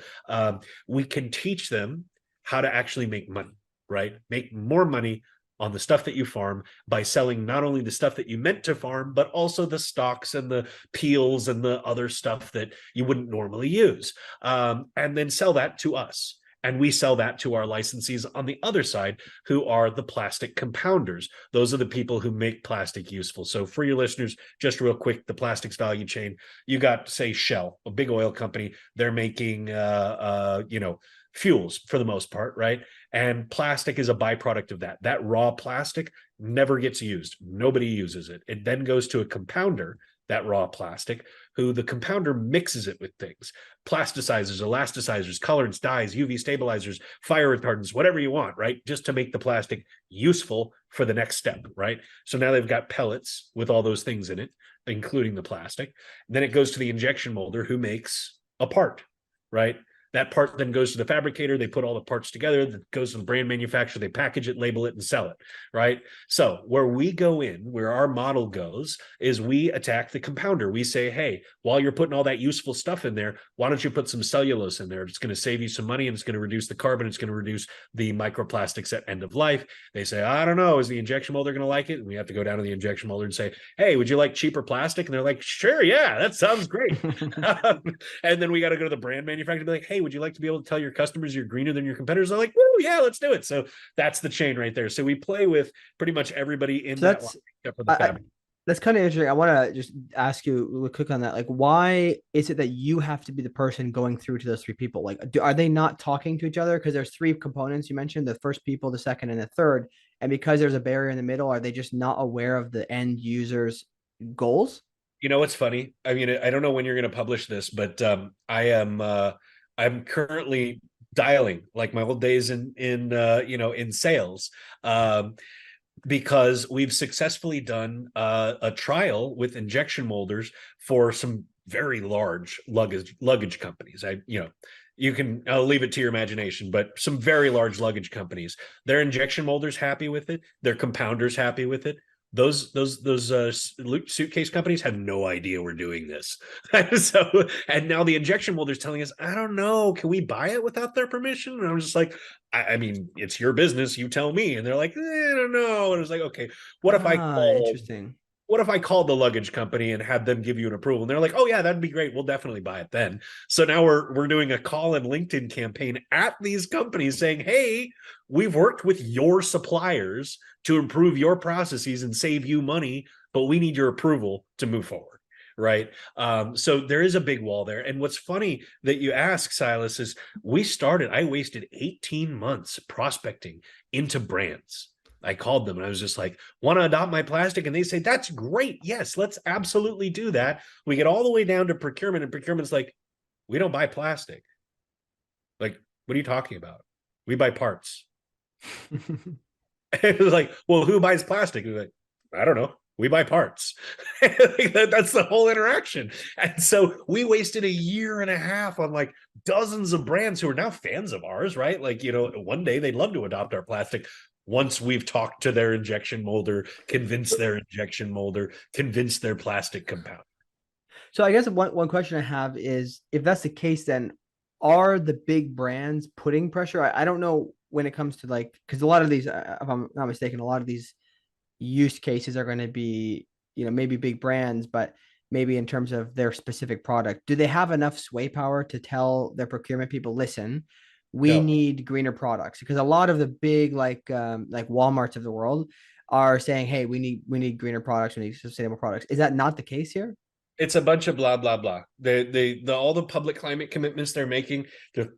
Speaker 1: We can teach them how to actually make money, right? Make more money on the stuff that you farm by selling not only the stuff that you meant to farm, but also the stalks and the peels and the other stuff that you wouldn't normally use, and then sell that to us. And we sell that to our licensees on the other side, who are the plastic compounders. Those are the people who make plastic useful. So for your listeners, just real quick, the plastics value chain, you got, say, Shell, a big oil company. They're making, fuels for the most part, right? And plastic is a byproduct of that. That raw plastic never gets used. Nobody uses it. It then goes to a compounder, that raw plastic, who the compounder mixes it with things, plasticizers, elasticizers, colorants, dyes, UV stabilizers, fire retardants, whatever you want, right? Just to make the plastic useful for the next step, right? So now they've got pellets with all those things in it, including the plastic. Then it goes to the injection molder, who makes a part, right? That part then goes to the fabricator. They put all the parts together. That goes to the brand manufacturer. They package it, label it, and sell it, right? So where we go in, where our model goes, is we attack the compounder. We say, hey, while you're putting all that useful stuff in there, why don't you put some cellulose in there? It's going to save you some money, and it's going to reduce the carbon. It's going to reduce the microplastics at end of life. They say, I don't know, is the injection molder going to like it? And we have to go down to the injection molder and say, hey, would you like cheaper plastic? And they're like, sure, yeah, that sounds great. And then we got to go to the brand manufacturer and be like, hey, would you like to be able to tell your customers you're greener than your competitors? They're like, woo, yeah, let's do it. So that's the chain right there. So we play with pretty much everybody in that line, except for the fabric.
Speaker 2: That's kind of interesting. I want to just ask you real quick on that. Like, why is it that you have to be the person going through to those three people? Like, are they not talking to each other? Because there's three components you mentioned: the first people, the second, and the third. And because there's a barrier in the middle, are they just not aware of the end user's goals?
Speaker 1: You know what's funny? I mean, I don't know when you're going to publish this, but I'm currently dialing like my old days in sales, because we've successfully done a trial with injection molders for some very large luggage companies. I'll leave it to your imagination, but some very large luggage companies, their injection molders happy with it, their compounders happy with it. Those suitcase companies had no idea we're doing this. So, and now the injection molder's telling us, I don't know, can we buy it without their permission? And I'm just like, I mean, it's your business, you tell me. And they're like, I don't know. And it's like, okay, what if I call
Speaker 2: Interesting.
Speaker 1: what if I called the luggage company and had them give you an approval? And they're like, oh yeah, that'd be great. We'll definitely buy it then. So now we're doing a call and LinkedIn campaign at these companies saying, hey, we've worked with your suppliers to improve your processes and save you money, but we need your approval to move forward. Right. So there is a big wall there. And what's funny that you ask, Silas, is I wasted 18 months prospecting into brands. I called them and I was just like, want to adopt my plastic? And they say, that's great. Yes, let's absolutely do that. We get all the way down to procurement, and procurement's like, we don't buy plastic. Like, what are you talking about? We buy parts. It was like, well, who buys plastic? And like, I don't know. We buy parts. That's the whole interaction. And so we wasted a year and a half on like dozens of brands who are now fans of ours, right? Like, one day they'd love to adopt our plastic once we've talked to their injection molder, convinced their injection molder, convinced their plastic compound.
Speaker 2: So I guess one question I have is, if that's the case, then are the big brands putting pressure? I don't know when it comes to like, because a lot of these, if I'm not mistaken, a lot of these use cases are going to be, maybe big brands, but maybe in terms of their specific product, do they have enough sway power to tell their procurement people, listen, we
Speaker 1: No,
Speaker 2: need greener products? Because a lot of the big like Walmarts of the world are saying, hey, we need greener products, we need sustainable products. Is that not the case here?
Speaker 1: it's a bunch of blah blah blah. All the public climate commitments they're making. They're,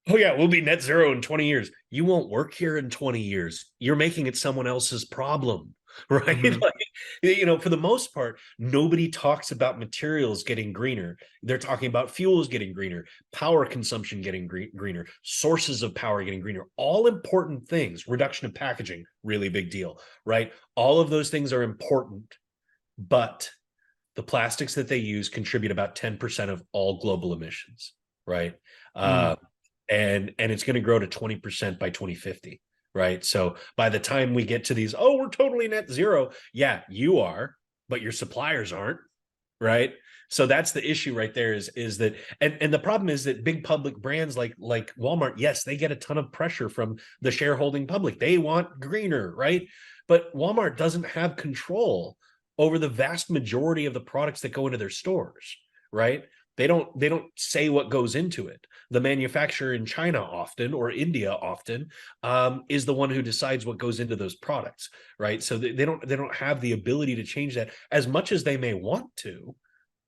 Speaker 1: oh yeah, we'll be net zero in 20 years. You won't work here in 20 years. You're making it someone else's problem, right?
Speaker 2: Mm-hmm.
Speaker 1: For the most part, nobody talks about materials getting greener. They're talking about fuels getting greener, power consumption getting greener, sources of power getting greener. All important things. Reduction of packaging, really big deal, right? All of those things are important, but the plastics that they use contribute about 10% of all global emissions, right?
Speaker 2: Mm.
Speaker 1: Uh, and it's going to grow to 20% by 2050, right? So by the time we get to these, oh, we're totally net zero. Yeah, you are, but your suppliers aren't, right? So that's the issue right there is that and the problem is that big public brands like Walmart, yes, they get a ton of pressure from the shareholding public. They want greener, right? But Walmart doesn't have control over the vast majority of the products that go into their stores, right? They don't say what goes into it. The manufacturer in China often, or India often, is the one who decides what goes into those products, right? So they don't have the ability to change that as much as they may want to.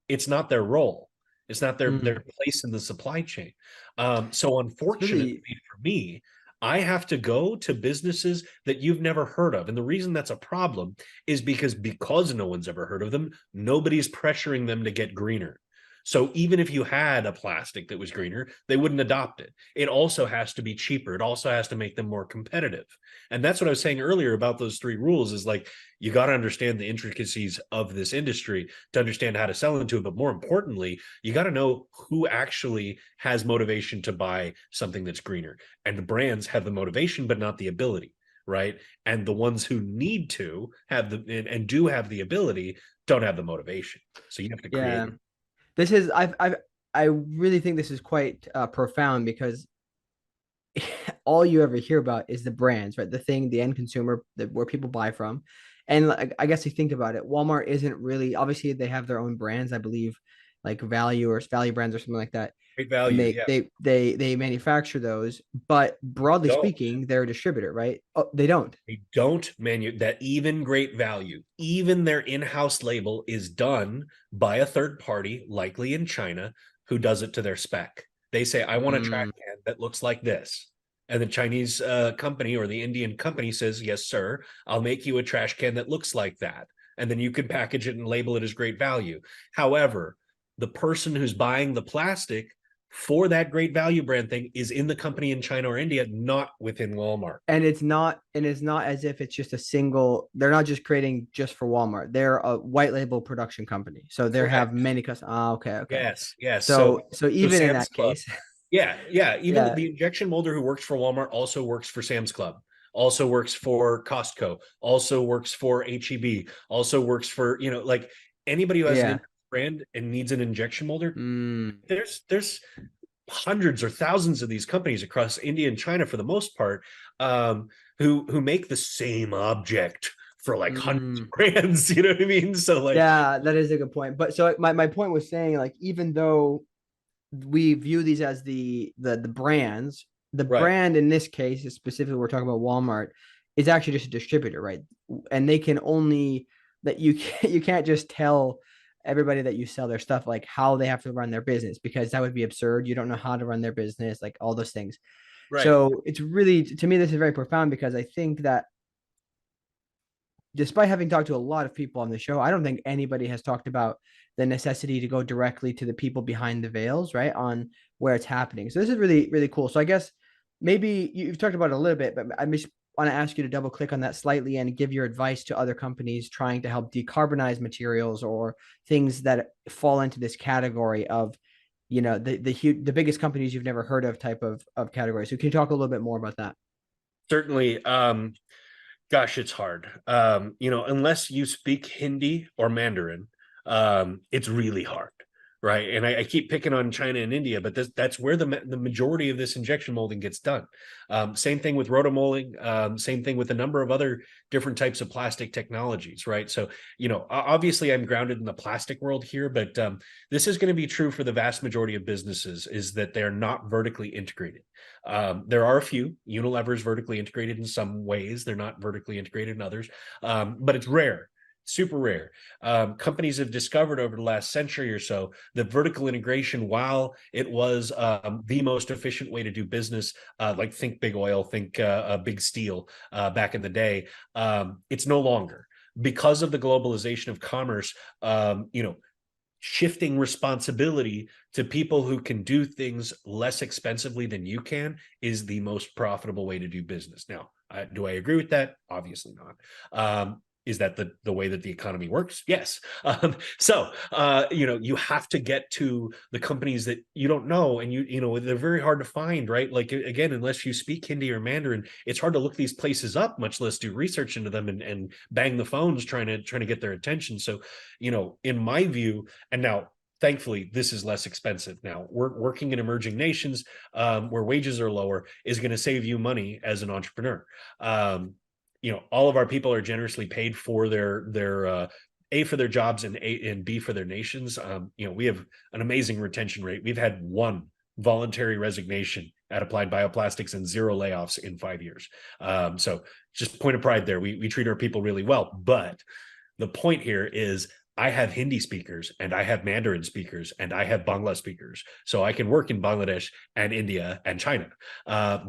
Speaker 1: It's not their role. It's not their
Speaker 2: Mm.
Speaker 1: place in the supply chain. So
Speaker 2: It's
Speaker 1: unfortunately
Speaker 2: really,
Speaker 1: for me, I have to go to businesses that you've never heard of. And the reason that's a problem is because no one's ever heard of them, nobody's pressuring them to get greener. So even if you had a plastic that was greener, they wouldn't adopt it. It also has to be cheaper. It also has to make them more competitive. And that's what I was saying earlier about those three rules is like, you got to understand the intricacies of this industry to understand how to sell into it. But more importantly, you got to know who actually has motivation to buy something that's greener. And the brands have the motivation, but not the ability, right? And the ones who need to have and do have the ability don't have the motivation. So you have to create
Speaker 2: yeah.
Speaker 1: it.
Speaker 2: This is I really think this is quite profound, because all you ever hear about is the brands, right? The end consumer, where people buy from. And like, I guess you think about it, Walmart isn't really, obviously they have their own brands, I believe, like value brands or something like that.
Speaker 1: Great
Speaker 2: And
Speaker 1: value. Yeah.
Speaker 2: they manufacture those, but broadly
Speaker 1: Don't.
Speaker 2: speaking, they're a distributor, right? Oh, they don't.
Speaker 1: They don't that even great value, even their in-house label is done by a third party, likely in China, who does it to their spec. They say, I want a trash
Speaker 2: Mm.
Speaker 1: can that looks like this. And the Chinese company or the Indian company says, yes, sir, I'll make you a trash can that looks like that. And then you can package it and label it as great value. However, the person who's buying the plastic for that great value brand thing is in the company in China or India, not within Walmart.
Speaker 2: And it's not as if it's just a single, they're not just creating just for Walmart. They're a white label production company. So they have
Speaker 1: Correct.
Speaker 2: many customers. Okay, okay.
Speaker 1: Yes, yes. So
Speaker 2: So
Speaker 1: so
Speaker 2: even in
Speaker 1: Sam's
Speaker 2: that
Speaker 1: Club.
Speaker 2: case,
Speaker 1: Yeah, yeah. Even
Speaker 2: yeah,
Speaker 1: the injection molder who works for Walmart also works for Sam's Club, also works for Costco, also works for HEB, also works for, like anybody who has an
Speaker 2: yeah.
Speaker 1: in brand and needs an injection molder.
Speaker 2: Mm.
Speaker 1: There's hundreds or thousands of these companies across India and China for the most part, who make the same object for like hundreds
Speaker 2: Mm.
Speaker 1: of brands. You know what I mean? So like,
Speaker 2: Yeah, that is a good point. But so my point was saying, like, even though we view these as the brands, the
Speaker 1: right,
Speaker 2: brand in this case, specifically we're talking about Walmart, is actually just a distributor, right? And they can only that you can't just tell everybody that you sell their stuff like how they have to run their business, because that would be absurd. You don't know how to run their business, like all those things.
Speaker 1: right.
Speaker 2: So it's really, to me, this is very profound, because I think that despite having talked to a lot of people on the show, I don't think anybody has talked about the necessity to go directly to the people behind the veils, right? On where it's happening. So this is really, really cool. So I guess maybe you've talked about it a little bit, but I just want to ask you to double click on that slightly and give your advice to other companies trying to help decarbonize materials, or things that fall into this category of, the biggest companies you've never heard of type of category. So can you talk a little bit more about that?
Speaker 1: Certainly. Gosh, it's hard. Unless you speak Hindi or Mandarin, it's really hard, right? And I keep picking on China and India, but that's where the majority of this injection molding gets done. Same thing with rotomolding. Same thing with a number of other different types of plastic technologies, right? So, obviously I'm grounded in the plastic world here, but this is going to be true for the vast majority of businesses, is that they're not vertically integrated. There are a few. Unilever's vertically integrated in some ways. They're not vertically integrated in others, but it's rare, super rare. Companies have discovered over the last century or so that vertical integration, while it was the most efficient way to do business, like think big oil, think big steel back in the day, it's no longer. Because of the globalization of commerce, shifting responsibility to people who can do things less expensively than you can is the most profitable way to do business. Now, do I agree with that? Obviously not. Is that the way that the economy works? Yes. You have to get to the companies that you don't know, and they're very hard to find, right? Like, again, unless you speak Hindi or Mandarin, it's hard to look these places up, much less do research into them and bang the phones trying to get their attention. So, in my view, and now thankfully this is less expensive now. Working in emerging nations, where wages are lower, is going to save you money as an entrepreneur. All of our people are generously paid for their A, for their jobs, and B, for their nations. We have an amazing retention rate. We've had one voluntary resignation at Applied Bioplastics and 0 layoffs in 5 years. So just point of pride there. We treat our people really well. But the point here is, I have Hindi speakers, and I have Mandarin speakers, and I have Bangla speakers. So I can work in Bangladesh and India and China,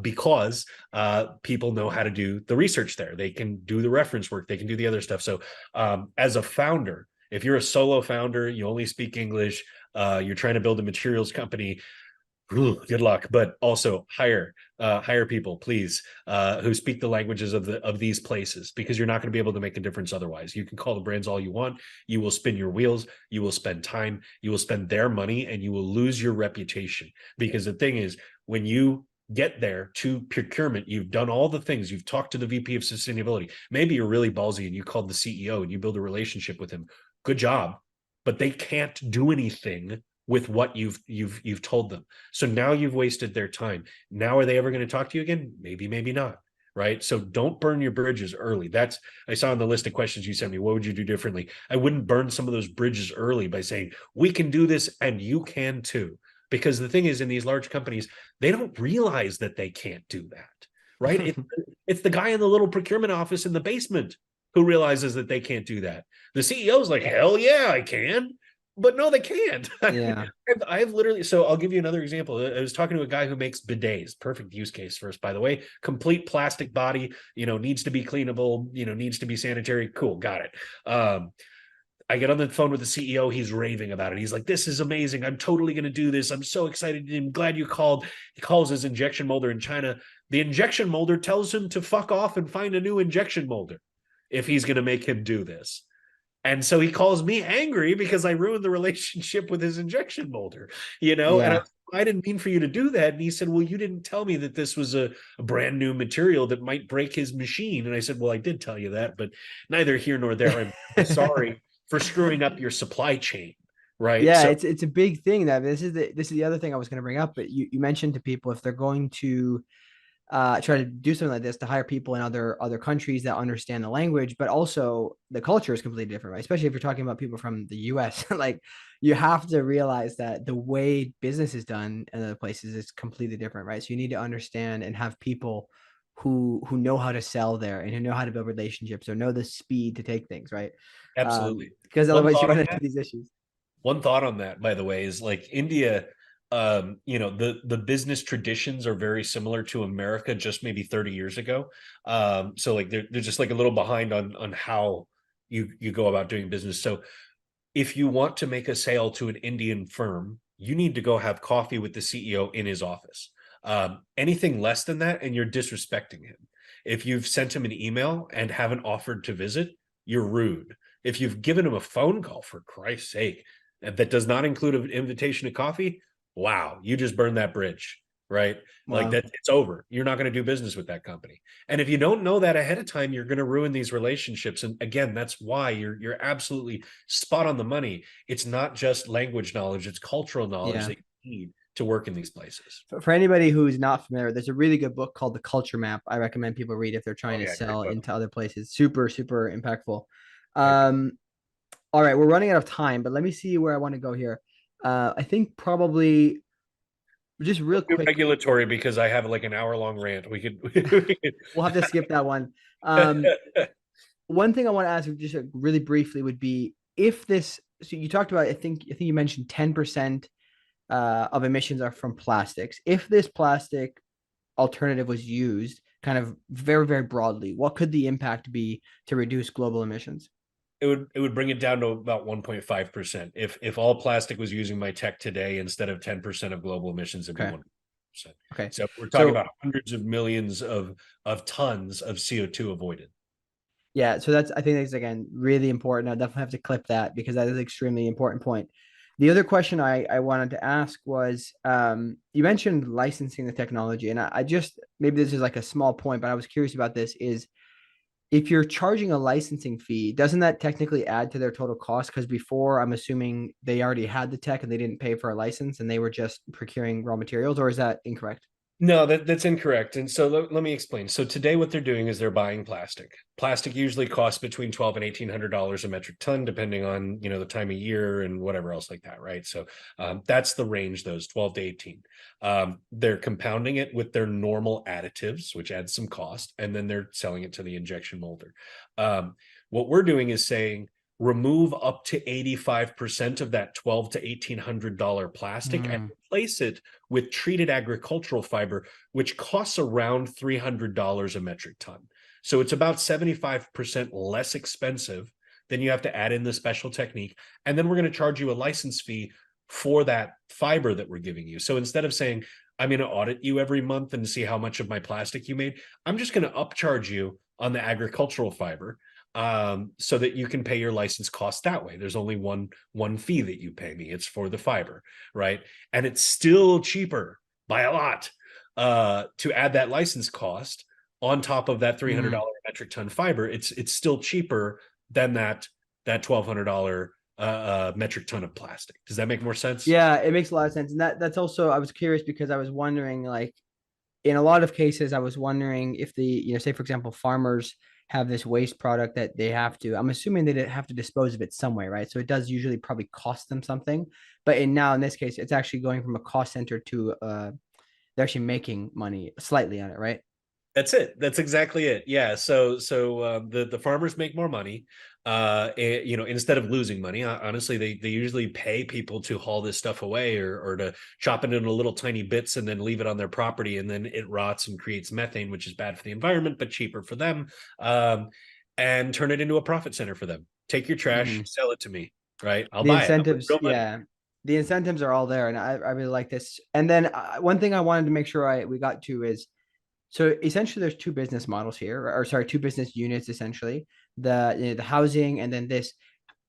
Speaker 1: because people know how to do the research there. They can do the reference work. They can do the other stuff. So as a founder, if you're a solo founder, you only speak English, you're trying to build a materials company, good luck. But also hire people, please, who speak the languages of these places, because you're not going to be able to make a difference otherwise. You can call the brands all you want. You will spin your wheels. You will spend time. You will spend their money, and you will lose your reputation. Because the thing is, when you get there to procurement, you've done all the things. You've talked to the VP of sustainability. Maybe you're really ballsy and you called the CEO and you build a relationship with him. Good job. But they can't do anything with what you've told them. So now you've wasted their time. Now, are they ever going to talk to you again? Maybe, maybe not. Right. So don't burn your bridges early. I saw on the list of questions you sent me, what would you do differently? I wouldn't burn some of those bridges early by saying, we can do this and you can too. Because the thing is, in these large companies, they don't realize that they can't do that. Right. It's the guy in the little procurement office in the basement who realizes that they can't do that. The CEO's like, hell yeah, I can. But no, they can't.
Speaker 2: Yeah.
Speaker 1: I've literally, so I'll give you another example. I was talking to a guy who makes bidets. Perfect use case for us, by the way. Complete plastic body, needs to be cleanable, needs to be sanitary. Cool, got it. I get on the phone with the CEO. He's raving about it. He's like, this is amazing. I'm totally going to do this. I'm so excited. I'm glad you called. He calls his injection molder in China. The injection molder tells him to fuck off and find a new injection molder if he's going to make him do this. And so he calls me angry because I ruined the relationship with his injection molder, and I didn't mean for you to do that. And he said, well, you didn't tell me that this was a brand new material that might break his machine. And I said, well, I did tell you that, but neither here nor there. I'm sorry for screwing up your supply chain. Right.
Speaker 2: Yeah,
Speaker 1: So
Speaker 2: it's a big thing. That this is the other thing I was going to bring up. But you mentioned to people, if they're going to try to do something like this to hire people in other countries that understand the language, but also the culture is completely different, right? Especially if you're talking about people from the US. Like you have to realize that the way business is done in other places is completely different, right? So you need to understand and have people who know how to sell there and who know how to build relationships or know the speed to take things, right?
Speaker 1: Absolutely.
Speaker 2: Because
Speaker 1: One
Speaker 2: otherwise you
Speaker 1: thought
Speaker 2: run
Speaker 1: on
Speaker 2: into
Speaker 1: that.
Speaker 2: these issues.
Speaker 1: One thought on that, by the way, is like India, the business traditions are very similar to America just maybe 30 years ago. So like they're just like a little behind on how you go about doing business. So if you want to make a sale to an Indian firm, you need to go have coffee with the CEO in his office. Anything less than that, and you're disrespecting him. If you've sent him an email and haven't offered to visit, you're rude. If you've given him a phone call, for Christ's sake, that does not include an invitation to coffee, wow, you just burned that bridge, right? Like
Speaker 2: Wow.
Speaker 1: that, it's over. You're not going to do business with that company. And if you don't know that ahead of time, you're going to ruin these relationships. And again, that's why you're absolutely spot on the money. It's not just language knowledge, it's cultural knowledge
Speaker 2: Yeah.
Speaker 1: that you need to work in these places.
Speaker 2: For anybody who's not familiar, there's a really good book called The Culture Map. I recommend people read if they're
Speaker 1: Oh
Speaker 2: trying to
Speaker 1: yeah, great
Speaker 2: sell
Speaker 1: book.
Speaker 2: into other places. Super, super impactful.
Speaker 1: Great book.
Speaker 2: Um, all right, we're running out of time, but let me see where I want to go here. I think probably just real
Speaker 1: Do
Speaker 2: quick,
Speaker 1: regulatory because I have like an hour long rant. We
Speaker 2: we'll have to skip that one.
Speaker 1: could
Speaker 2: One thing I want to ask you just really briefly would be if this. So you talked about, I think you mentioned 10% of emissions are from plastics. If this plastic alternative was used kind of very, very broadly, what could the impact be to reduce global emissions?
Speaker 1: it would bring it down to about 1.5%. If all plastic was using my tech today, instead of 10% of global emissions, it'd be
Speaker 2: Okay.
Speaker 1: 1%.
Speaker 2: Okay.
Speaker 1: So we're talking
Speaker 2: So
Speaker 1: about hundreds of millions of tons of CO2 avoided.
Speaker 2: yeah, so I think that's again really important. I definitely have to clip that because that is an extremely important point. The other question I wanted to ask was you mentioned licensing the technology, and I just maybe this is like a small point, but I was curious about this is if you're charging a licensing fee, doesn't that technically add to their total cost? Because before, I'm assuming they already had the tech and they didn't pay for a license and they were just procuring raw materials, or is that incorrect?
Speaker 1: No, that's incorrect. And so let me explain. So today, what they're doing is they're buying plastic. Plastic usually costs between $1,200 and $1,800 a metric ton, depending on the time of year and whatever else like that, right? So that's the range, those 12 to 18. They're compounding it with their normal additives, which adds some cost, and then they're selling it to the injection molder. What we're doing is saying remove up to 85% of that 12 to $1,800 plastic and
Speaker 2: Hmm.
Speaker 1: replace it with treated agricultural fiber, which costs around $300 a metric ton. So it's about 75% less expensive. Then you have to add in the special technique. And then we're going to charge you a license fee for that fiber that we're giving you. So instead of saying, I'm going to audit you every month and see how much of my plastic you made, I'm just going to upcharge you on the agricultural fiber, so that you can pay your license cost that way. There's only one fee that you pay me. It's for the fiber, right? And it's still cheaper by a lot to add that license cost on top of that
Speaker 2: Hmm.
Speaker 1: $300 metric ton fiber. It's still cheaper than that $1,200 metric ton of plastic. Does that make more sense?
Speaker 2: Yeah, it makes a lot of sense. And that's also, I was curious because I was wondering, like, in a lot of cases, I was wondering if say, for example, farmers have this waste product that they have to, I'm assuming they have to dispose of it some way, right? So it does usually probably cost them something. But in this case, it's actually going from a cost center to they're actually making money slightly on it, right?
Speaker 1: That's it. That's exactly it. Yeah. So the farmers make more money. Instead of losing money, honestly, they usually pay people to haul this stuff away or to chop it into little tiny bits and then leave it on their property, and then it rots and creates methane, which is bad for the environment but cheaper for them. And turn it into a profit center for them. Take your trash,
Speaker 2: Hmm.
Speaker 1: sell it to me. Right? I'll
Speaker 2: The
Speaker 1: buy it. I'll put
Speaker 2: incentives,
Speaker 1: real money.
Speaker 2: yeah, the incentives are all there, and I really like this. And then one thing I wanted to make sure we got to is so essentially there's two business models here, or sorry, two business units essentially. The housing and then this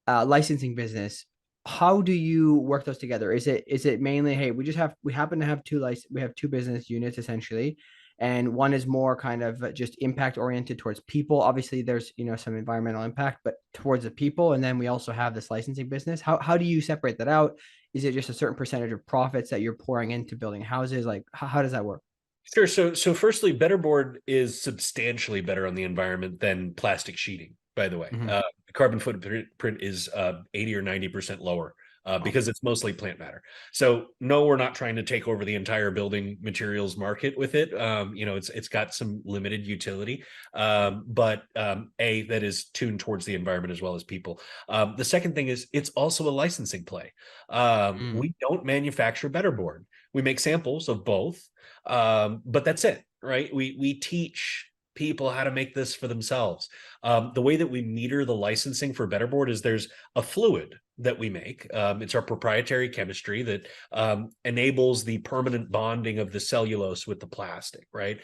Speaker 2: licensing business. How do you work those together? Is it mainly, hey, we happen to have we have two business units essentially, and one is more kind of just impact oriented towards people. Obviously, there's some environmental impact, but towards the people, and then we also have this licensing business. How do you separate that out? Is it just a certain percentage of profits that you're pouring into building houses? Like how does that work?
Speaker 1: Sure. So firstly, better board is substantially better on the environment than plastic sheeting, by the way.
Speaker 2: Hmm.
Speaker 1: The carbon footprint is 80 or 90% lower
Speaker 2: Wow.
Speaker 1: because it's mostly plant matter. So no, we're not trying to take over the entire building materials market with it. It's got some limited utility, but that is tuned towards the environment as well as people. The second thing is it's also a licensing play.
Speaker 2: Mm.
Speaker 1: We don't manufacture better board. We make samples of both, but that's it, right? We teach people how to make this for themselves. The way that we meter the licensing for Betterboard is there's a fluid that we make. It's our proprietary chemistry that enables the permanent bonding of the cellulose with the plastic, right?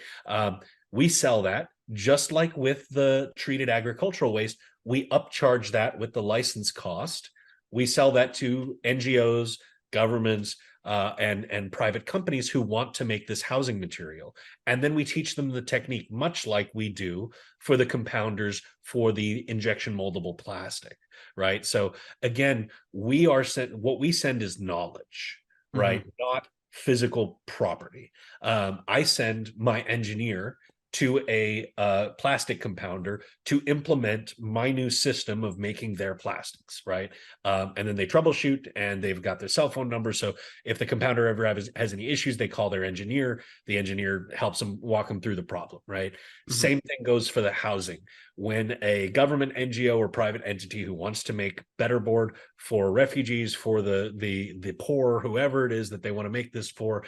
Speaker 1: We sell that just like with the treated agricultural waste. We upcharge that with the license cost. We sell that to NGOs, governments, and private companies who want to make this housing material. And then we teach them the technique, much like we do for the compounders for the injection moldable plastic, right? So again, what we send is knowledge,
Speaker 2: Hmm.
Speaker 1: right? Not physical property. I send my engineer to a plastic compounder to implement my new system of making their plastics, right? And then they troubleshoot and they've got their cell phone number. So if the compounder ever has any issues, they call their engineer. The engineer helps them walk them through the problem, right?
Speaker 2: Hmm.
Speaker 1: Same thing goes for the housing. When a government NGO or private entity who wants to make better board for refugees, for the poor, whoever it is that they want to make this for,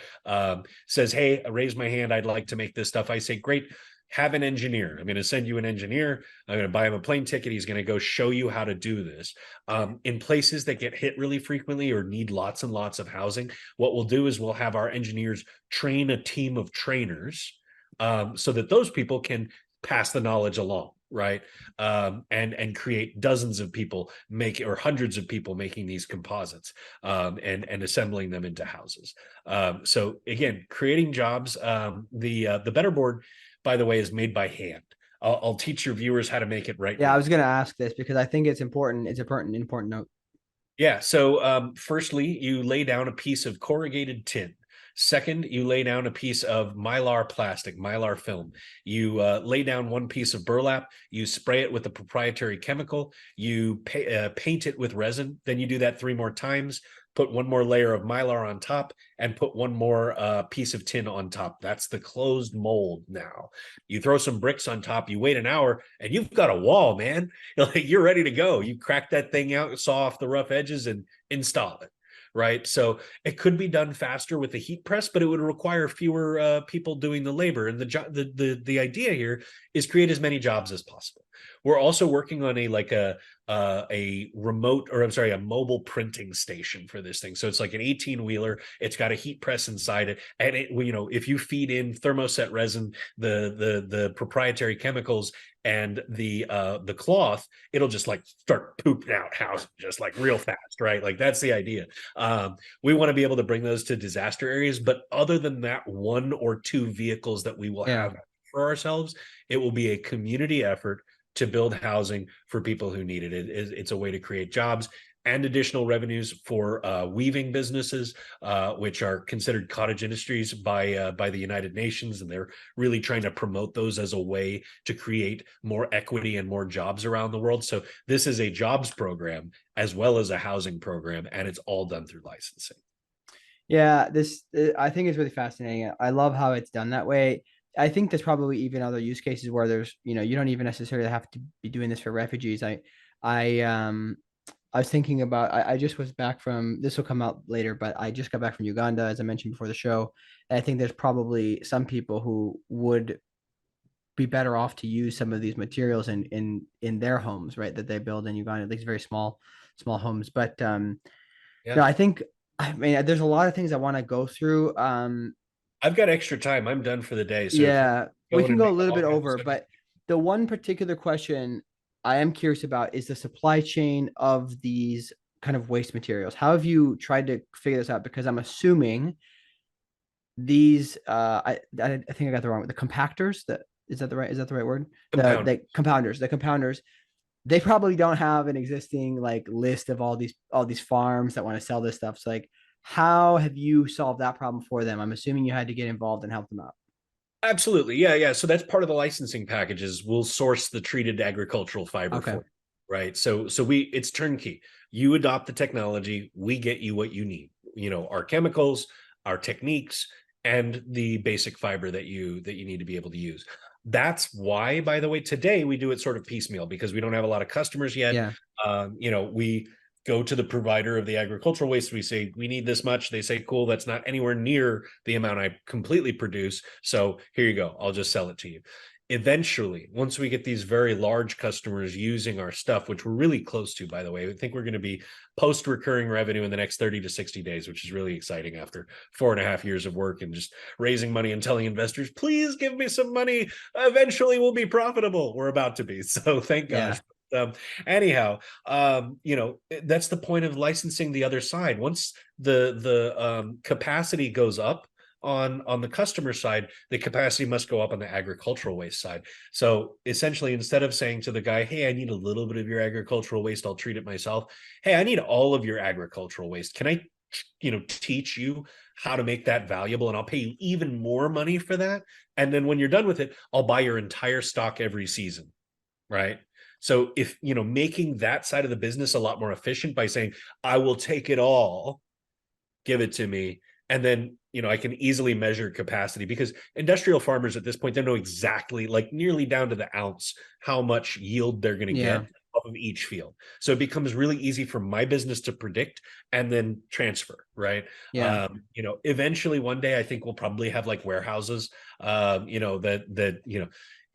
Speaker 1: says, "Hey, I raise my hand. I'd like to make this stuff." I say, "Great. Have an engineer. I'm going to send you an engineer. I'm going to buy him a plane ticket. He's going to go show you how to do this." In places that get hit really frequently or need lots and lots of housing, what we'll do is we'll have our engineers train a team of trainers, so that those people can pass the knowledge along, right? And create dozens of people or hundreds of people making these composites, and assembling them into houses. So again, creating jobs. The Better Board, by the way, is made by hand. I'll teach your viewers how to make it right
Speaker 2: Yeah, I
Speaker 1: now.
Speaker 2: was going to ask this because I think it's important. It's important note.
Speaker 1: Yeah. So, firstly, you lay down a piece of corrugated tin. Second, you lay down a piece of mylar plastic, mylar film. You lay down one piece of burlap. You spray it with a proprietary chemical. You paint it with resin. Then you do that 3 more times. Put one more layer of mylar on top, and put one more piece of tin on top. That's the closed mold. Now you throw some bricks on top. You wait an hour, and you've got a wall, man. Like, you're ready to go. You crack that thing out, saw off the rough edges, and install it. Right. So it could be done faster with the heat press, but it would require fewer people doing the labor. And the idea here is create as many jobs as possible. We're also working on a remote, or I'm sorry, a mobile printing station for this thing. So it's like an 18-wheeler. It's got a heat press inside it, and if you feed in thermoset resin, the proprietary chemicals, and the cloth, it'll just like start pooping out houses just like real fast, right? Like, that's the idea. We want to be able to bring those to disaster areas, but other than that, 1 or 2 vehicles that we will
Speaker 2: Yeah.
Speaker 1: have for ourselves, it will be a community effort to build housing for people who need it. It's a way to create jobs and additional revenues for weaving businesses, which are considered cottage industries by the United Nations, and they're really trying to promote those as a way to create more equity and more jobs around the world. So this is a jobs program as well as a housing program, and it's all done through licensing.
Speaker 2: Yeah, this I think is really fascinating. I love how it's done that way. I think there's probably even other use cases where there's, you don't even necessarily have to be doing this for refugees. I I was thinking about I just was back from this will come out later, but I just got back from Uganda, as I mentioned before the show. And I think there's probably some people who would be better off to use some of these materials in their homes, right? That they build in Uganda, these very small homes. But no,
Speaker 1: Yeah.
Speaker 2: I think I mean there's a lot of things I want to go through.
Speaker 1: I've got extra time. I'm done for the day. So if you
Speaker 2: Yeah, we
Speaker 1: go in
Speaker 2: can
Speaker 1: and
Speaker 2: go a
Speaker 1: make a
Speaker 2: little bit
Speaker 1: long
Speaker 2: over,
Speaker 1: episode,
Speaker 2: but the one particular question I am curious about is the supply chain of these kind of waste materials. How have you tried to figure this out? Because I'm assuming these I think I got the wrong the compactors, that is that the right word?
Speaker 1: compound.
Speaker 2: The compounders, they probably don't have an existing like list of all these farms that want to sell this stuff. So like how have you solved that problem for them? I'm assuming you had to get involved and help them out.
Speaker 1: Absolutely. Yeah, yeah. So that's part of the licensing packages. We'll source the treated agricultural fiber
Speaker 2: Okay.
Speaker 1: for you, right? So we it's turnkey. You adopt the technology, we get you what you need. Our chemicals, our techniques, and the basic fiber that you need to be able to use. That's why, by the way, today we do it sort of piecemeal because we don't have a lot of customers yet.
Speaker 2: Yeah.
Speaker 1: We go to the provider of the agricultural waste. We say, we need this much. They say, cool, that's not anywhere near the amount I completely produce. So here you go. I'll just sell it to you. Eventually, once we get these very large customers using our stuff, which we're really close to, by the way, I think we're going to be post recurring revenue in the next 30 to 60 days, which is really exciting after 4.5 years of work and just raising money and telling investors, please give me some money. Eventually we'll be profitable. We're about to be. So thank
Speaker 2: Yeah.
Speaker 1: gosh. Um, Anyhow, that's the point of licensing the other side. Once the capacity goes up on the customer side, the capacity must go up on the agricultural waste side. So essentially, instead of saying to the guy, hey, I need a little bit of your agricultural waste, I'll treat it myself. Hey, I need all of your agricultural waste. Can I teach you how to make that valuable, and I'll pay you even more money for that, and then when you're done with it, I'll buy your entire stock every season, right? So if making that side of the business a lot more efficient by saying, I will take it all, give it to me, and then I can easily measure capacity, because industrial farmers at this point, they know exactly, like nearly down to the ounce, how much yield they're going to
Speaker 2: Yeah.
Speaker 1: get off of each field. So it becomes really easy for my business to predict and then transfer, right?
Speaker 2: Yeah.
Speaker 1: Eventually one day I think we'll probably have like warehouses, that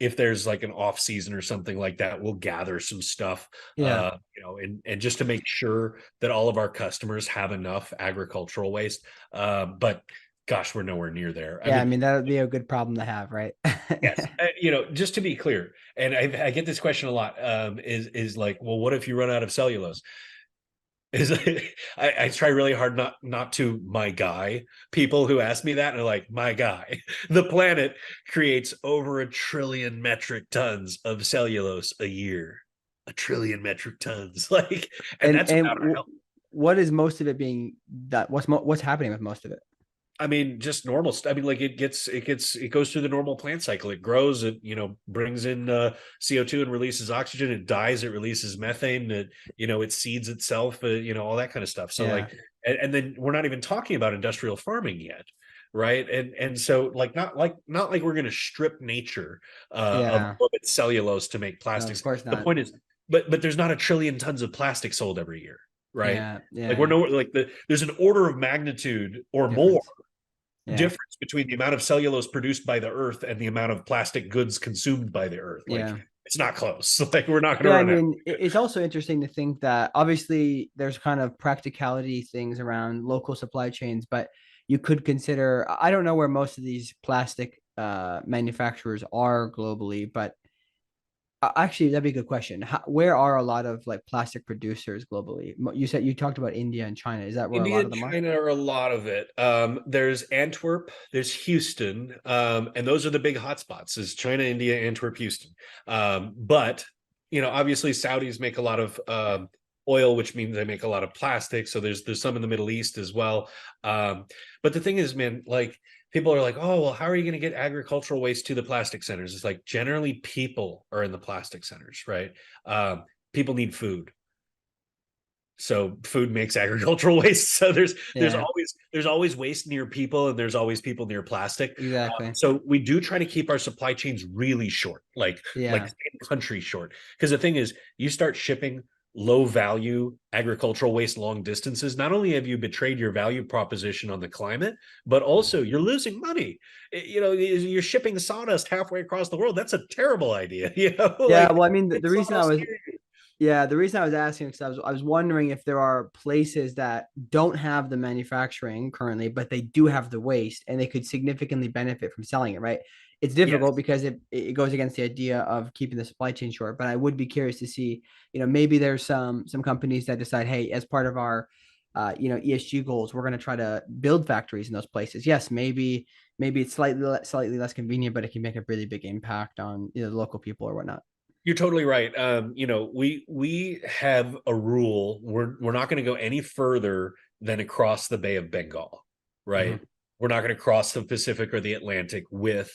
Speaker 1: if there's like an off season or something like that, we'll gather some stuff,
Speaker 2: Yeah.
Speaker 1: and just to make sure that all of our customers have enough agricultural waste. But gosh, we're nowhere near there. I
Speaker 2: Yeah. I
Speaker 1: mean,
Speaker 2: mean, that would be a good problem to have, right?
Speaker 1: yes, just to be clear, and I get this question a lot, is like, well, what if you run out of cellulose? Is I try really hard not to my guy people who ask me that, and they're like, my guy, the planet creates over 1 trillion metric tons of cellulose a year. 1 trillion metric tons, like, and
Speaker 2: And
Speaker 1: that's without our help.
Speaker 2: what is most of it being that what's happening with most of it?
Speaker 1: I mean, just normal stuff. I mean, like it goes through the normal plant cycle. It grows, it brings in CO2 and releases oxygen. It dies, it releases methane. It seeds itself. All that kind of stuff. So
Speaker 2: Yeah.
Speaker 1: like, and then we're not even talking about industrial farming yet, right? And so like not like we're going to strip nature of
Speaker 2: Yeah.
Speaker 1: all of its cellulose to make
Speaker 2: No, of
Speaker 1: plastics.
Speaker 2: course
Speaker 1: The
Speaker 2: not.
Speaker 1: point is, but there's not 1 trillion tons of plastic sold every year, right?
Speaker 2: Yeah.
Speaker 1: Like we're
Speaker 2: Yeah.
Speaker 1: nowhere, like there's an order of magnitude or more
Speaker 2: Difference. Yeah.
Speaker 1: difference between the amount of cellulose produced by the earth and the amount of plastic goods consumed by the earth. Like,
Speaker 2: Yeah.
Speaker 1: it's not close. Like, we're not going to
Speaker 2: Yeah, I
Speaker 1: run out.
Speaker 2: mean, it's also interesting to think that obviously there's kind of practicality things around local supply chains, but you could consider, I don't know where most of these plastic manufacturers are globally, but actually that'd be a good question. Where are a lot of like plastic producers globally? You talked about India and China. Is that where a
Speaker 1: India
Speaker 2: lot of
Speaker 1: and
Speaker 2: them are?
Speaker 1: China are a lot of it. There's Antwerp, there's Houston, and those are the big hotspots: is China, India, Antwerp, Houston. But obviously, Saudis make a lot of oil, which means they make a lot of plastic. So there's some in the Middle East as well. But the thing is, man, like, people are like, oh, well, how are you going to get agricultural waste to the plastic centers? It's like, generally people are in the plastic centers, right? People need food, so food makes agricultural waste. So there's
Speaker 2: Yeah,
Speaker 1: always waste near people, and there's always people near plastic.
Speaker 2: exactly.
Speaker 1: So we do try to keep our supply chains really short, like
Speaker 2: Yeah,
Speaker 1: same country short, because the thing is, you start shipping low value agricultural waste long distances, not only have you betrayed your value proposition on the climate, but also you're losing money. You're shipping sawdust halfway across the world. That's a terrible idea.
Speaker 2: yeah.
Speaker 1: Like,
Speaker 2: Well, I mean, the
Speaker 1: it's
Speaker 2: reason I
Speaker 1: sawdust
Speaker 2: was
Speaker 1: here.
Speaker 2: Yeah, the reason I was asking is I was wondering if there are places that don't have the manufacturing currently, but they do have the waste and they could significantly benefit from selling it, right? It's difficult
Speaker 1: Yes.
Speaker 2: because it goes against the idea of keeping the supply chain short, but I would be curious to see, maybe there's some companies that decide, hey, as part of our ESG goals, we're going to try to build factories in those places. Yes, maybe it's slightly less convenient, but it can make a really big impact on the local people or whatnot.
Speaker 1: You're totally right. We have a rule. We're not going to go any further than across the Bay of Bengal, right?
Speaker 2: Mhm.
Speaker 1: We're not going to cross the Pacific or the Atlantic with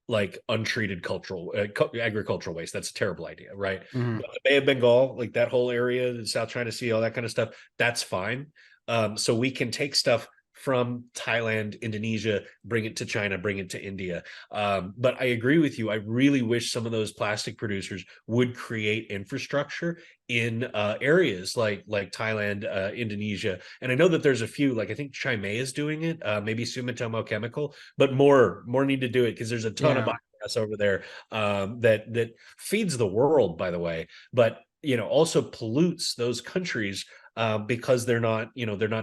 Speaker 1: like untreated agricultural waste. That's a terrible idea, right?
Speaker 2: Mhm.
Speaker 1: But the Bay of Bengal, like that whole area, the South China Sea, all that kind of stuff, that's fine. So we can take stuff from Thailand, Indonesia, bring it to China, bring it to India. But I agree with you. I really wish some of those plastic producers would create infrastructure in areas like Thailand, Indonesia, and I know that there's a few. Like I think Chime is doing it, maybe Sumitomo Chemical, but more need to do it because there's a ton of
Speaker 2: Yeah.
Speaker 1: biomass over there that feeds the world, by the way, but also pollutes those countries because they're not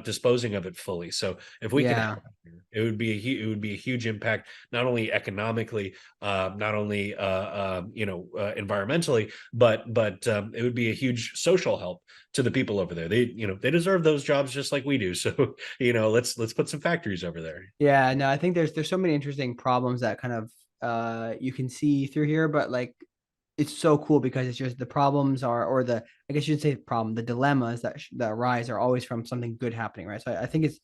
Speaker 1: disposing of it fully. So if we can
Speaker 2: Yeah.
Speaker 1: help, it would be a huge impact, not only economically, not only environmentally, but it would be a huge social help to the people over there. They deserve those jobs just like we do. So let's put some factories over there.
Speaker 2: Yeah, no, I think there's so many interesting problems that kind of you can see through here, but like it's so cool because it's just the problems are, or the, I guess you should say problem, the dilemmas that arise are always from something good happening, right? So I think it's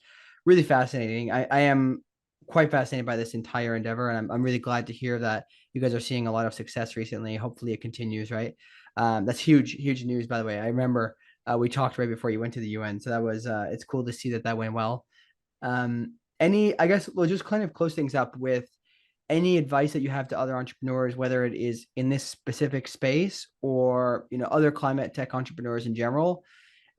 Speaker 2: really fascinating. I am quite fascinated by this entire endeavor, and I'm really glad to hear that you guys are seeing a lot of success recently. Hopefully it continues, right? That's huge news, by the way. I remember we talked right before you went to the UN, so that was it's cool to see that that went well. I guess we'll just kind of close things up with any advice that you have to other entrepreneurs, whether it is in this specific space or, other climate tech entrepreneurs in general.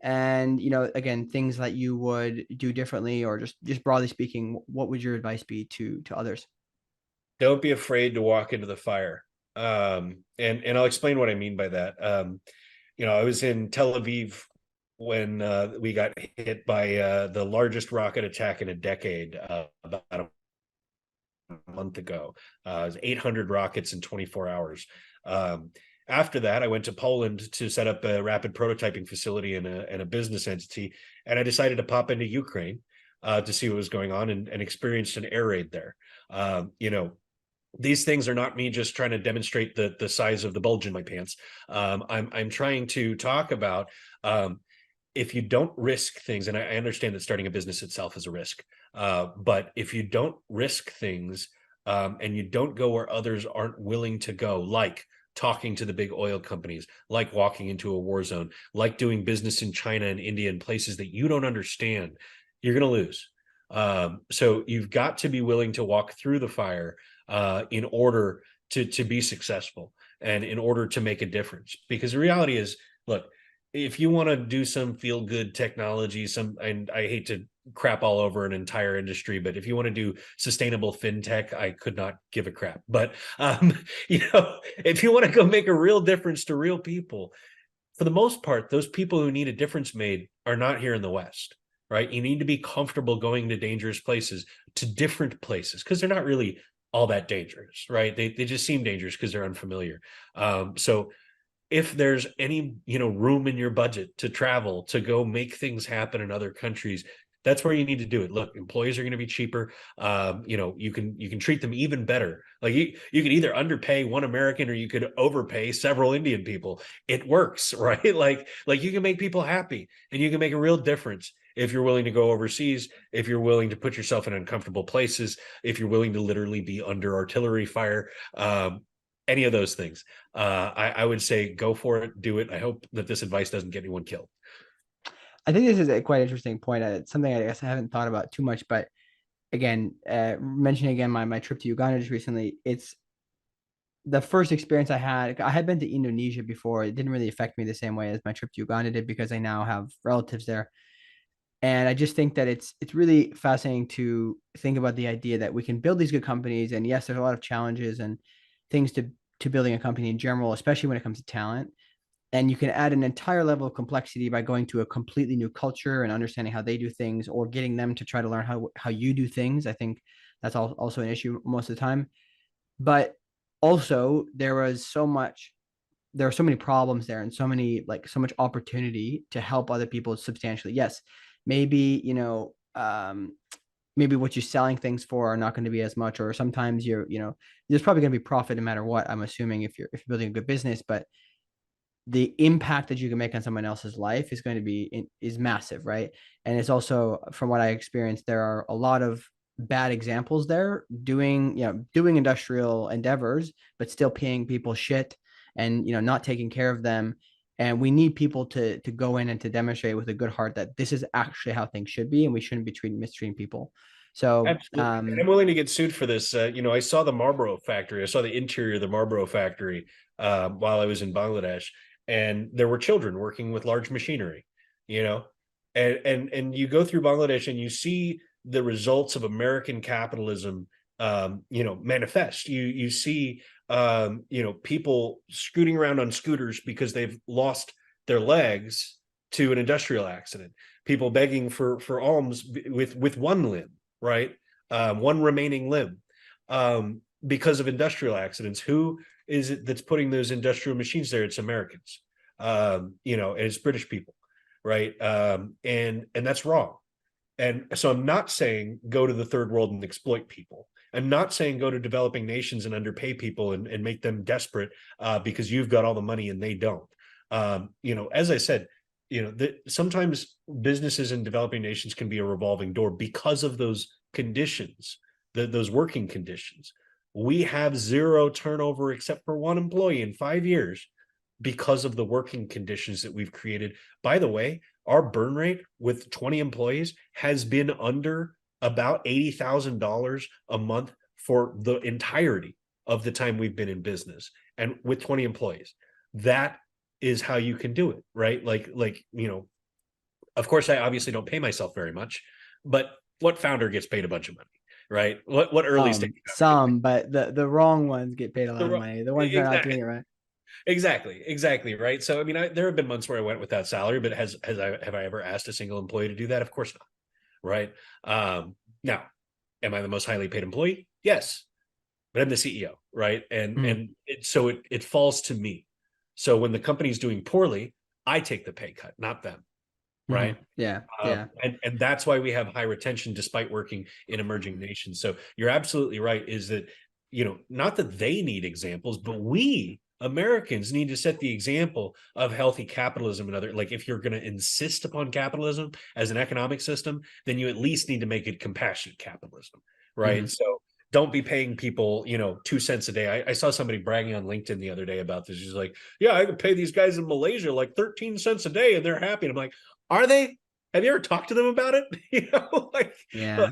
Speaker 2: And, again, things that you would do differently, or just broadly speaking, what would your advice be to others?
Speaker 1: Don't be afraid to walk into the fire. And I'll explain what I mean by that. I was in Tel Aviv when we got hit by the largest rocket attack in a decade about a month ago. It was 800 rockets in 24 hours. After that, I went to Poland to set up a rapid prototyping facility and a business entity, and I decided to pop into Ukraine to see what was going on and experienced an air raid there. These things are not me just trying to demonstrate the size of the bulge in my pants. I'm trying to talk about if you don't risk things, and I understand that starting a business itself is a risk, but if you don't risk things and you don't go where others aren't willing to go, like talking to the big oil companies, like walking into a war zone, like doing business in China and India and places that you don't understand, you're going to lose. So you've got to be willing to walk through the fire in order to be successful and in order to make a difference. Because the reality is, look, if you want to do some feel good technology, and I hate to crap all over an entire industry, but if you want to do sustainable fintech, I could not give a crap. But if you want to go make a real difference to real people, for the most part, those people who need a difference made are not here in the West, right? You need to be comfortable going to dangerous places, to different places, because they're not really all that dangerous, right? They just seem dangerous because they're unfamiliar. So if there's any room in your budget to travel to go make things happen in other countries, that's where you need to do it. Look, employees are going to be cheaper. You can treat them even better. Like you could either underpay one American or you could overpay several Indian people. It works, right? Like you can make people happy and you can make a real difference if you're willing to go overseas, if you're willing to put yourself in uncomfortable places, if you're willing to literally be under artillery fire. Any of those things. I would say go for it, do it. I hope that this advice doesn't get anyone killed.
Speaker 2: I think this is a quite interesting point. It's something I guess I haven't thought about too much, but again, mentioning again my trip to Uganda just recently, it's the first experience I had. I had been to Indonesia before. It didn't really affect me the same way as my trip to Uganda did because I now have relatives there. And I just think that it's really fascinating to think about the idea that we can build these good companies. And yes, there's a lot of challenges and things to building a company in general, especially when it comes to talent. And you can add an entire level of complexity by going to a completely new culture and understanding how they do things, or getting them to try to learn how you do things. I think that's also an issue most of the time. But also there are so many problems there, and so much opportunity to help other people substantially. Yes, maybe maybe what you're selling things for are not going to be as much, or sometimes there's probably going to be profit no matter what, I'm assuming, if you're building a good business. But the impact that you can make on someone else's life is going to be is massive, right? And it's also, from what I experienced, there are a lot of bad examples there, doing industrial endeavors, but still paying people shit and not taking care of them. And we need people to go in and to demonstrate with a good heart that this is actually how things should be, and we shouldn't be mistreating people. So
Speaker 1: Absolutely. And I'm willing to get sued for this. I saw the Marlboro factory. I saw the interior of the Marlboro factory while I was in Bangladesh, and there were children working with large machinery, you know, and you go through Bangladesh and you see the results of American capitalism, manifest. You see, people scooting around on scooters because they've lost their legs to an industrial accident. People begging for alms with one limb, right? One remaining limb, because of industrial accidents. Who is it that's putting those industrial machines there? It's Americans, and it's British people, right? And that's wrong. And so I'm not saying go to the third world and exploit people. I'm not saying go to developing nations and underpay people and make them desperate because you've got all the money and they don't. As I said, sometimes businesses in developing nations can be a revolving door because of those conditions, those working conditions. We have zero turnover except for one employee in 5 years because of the working conditions that we've created. By the way, our burn rate with 20 employees has been under about $80,000 a month for the entirety of the time we've been in business, and with 20 employees. That is how you can do it, right? Of course, I obviously don't pay myself very much, but what founder gets paid a bunch of money, right? What early stage
Speaker 2: some, but the wrong ones get paid a lot of money. The ones that are not doing it right.
Speaker 1: Exactly, right? So I mean, there have been months where I went without salary, but have I ever asked a single employee to do that? Of course not, right? Now, am I the most highly paid employee? Yes, but I'm the CEO, right? And it falls to me. So when the company's doing poorly, I take the pay cut, not them, right?
Speaker 2: Yeah.
Speaker 1: And that's why we have high retention despite working in emerging nations. So you're absolutely right, is that, not that they need examples, but we Americans need to set the example of healthy capitalism. And other, like, if you're going to insist upon capitalism as an economic system, then you at least need to make it compassionate capitalism, right? So don't be paying people, 2 cents a day. I saw somebody bragging on LinkedIn the other day about this. She's like, yeah, I could pay these guys in Malaysia like 13 cents a day and they're happy. And I'm like, are they? Have you ever talked to them about it?
Speaker 2: Yeah.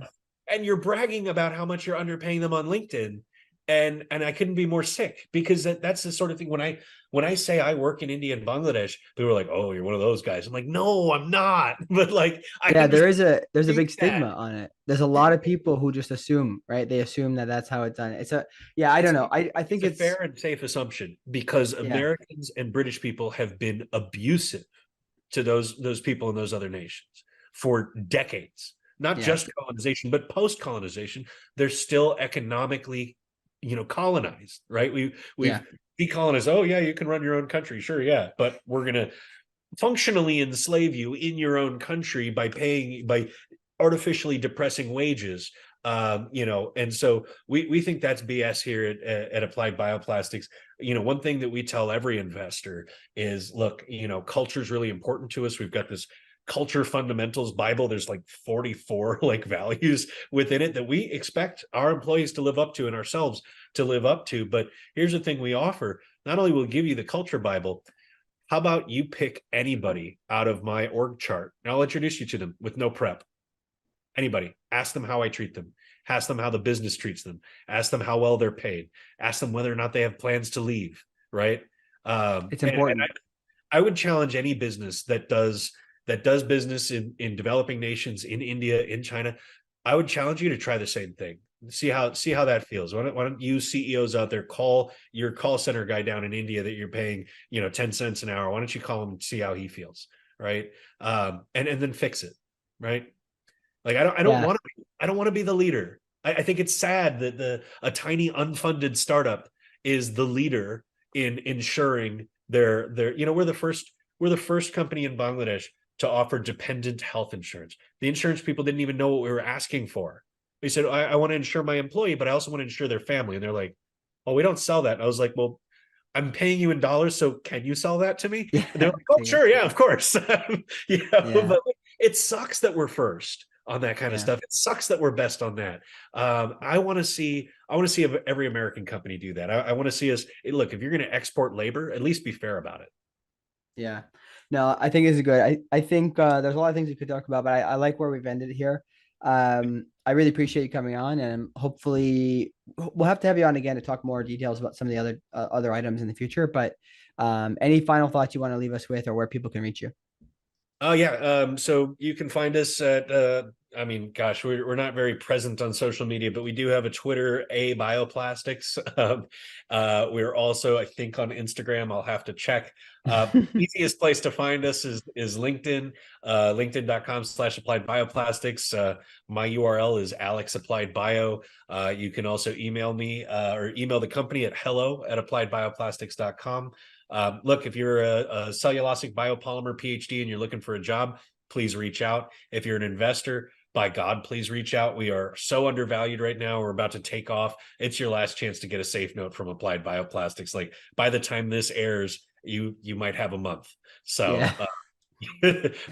Speaker 1: And you're bragging about how much you're underpaying them on LinkedIn. And I couldn't be more sick, because that's the sort of thing when I say I work in India and Bangladesh, people are like, oh, you're one of those guys. I'm like, no, I'm not. But
Speaker 2: there's a big stigma on it. There's a lot of people who just assume, right? They assume that that's how it's done. I don't know. I think
Speaker 1: it's a fair and safe assumption, because Americans and British people have been abusive to those people in those other nations for decades. Not just colonization, but post-colonization. They're still economically, colonized, right? We've decolonized. Oh yeah, you can run your own country, sure, yeah, but we're gonna functionally enslave you in your own country by artificially depressing wages. And so we think that's BS here at Applied Bioplastics. One thing that we tell every investor is, look, culture is really important to us. We've got this culture fundamentals Bible. There's like 44 values within it that we expect our employees to live up to and ourselves to live up to. But here's the thing we offer: not only will give you the culture Bible, how about you pick anybody out of my org chart and I'll introduce you to them with no prep. Anybody, ask them how I treat them, ask them how the business treats them, ask them how well they're paid, ask them whether or not they have plans to leave, right?
Speaker 2: It's important.
Speaker 1: And I would challenge any business that does business in developing nations, in India, in China. I would challenge you to try the same thing. See how that feels. Why don't you CEOs out there call your call center guy down in India that you're paying 10 cents an hour? Why don't you call him and see how he feels, right? And then fix it, right? Like, I don't want to be the leader. I think it's sad that a tiny unfunded startup is the leader in ensuring their we're the first company in Bangladesh to offer dependent health insurance. The insurance people didn't even know what we were asking for. They said, I want to insure my employee, but I also want to insure their family. And they're like, oh, we don't sell that. And I was like, well, I'm paying you in dollars, so can you sell that to me? And they're like, oh, sure, yeah, of course. But it sucks that we're first. on that kind of
Speaker 2: Yeah.
Speaker 1: stuff. It sucks that we're best on that. I want to see every American company do that. I want to see us, hey, look, if you're going to export labor, at least be fair about it.
Speaker 2: Yeah. No, I think it's good. I think there's a lot of things we could talk about, but I like where we've ended here. I really appreciate you coming on, and hopefully we'll have to have you on again to talk more details about some of the other items in the future. But any final thoughts you want to leave us with, or where people can reach you?
Speaker 1: Oh yeah. So you can find us at I mean, gosh, we're not very present on social media, but we do have a Twitter, A Bioplastics. We're also, I think, on Instagram. I'll have to check. Easiest place to find us is LinkedIn, linkedin.com/applied bioplastics. My URL is Alex Applied Bio. You can also email me or email the company at hello@appliedbioplastics.com. Look, if you're a cellulosic biopolymer PhD and you're looking for a job, please reach out. If you're an investor, by God, please reach out. We are so undervalued right now. We're about to take off. It's your last chance to get a safe note from Applied Bioplastics. Like by the time this airs, you might have a month.
Speaker 2: Yeah.
Speaker 1: So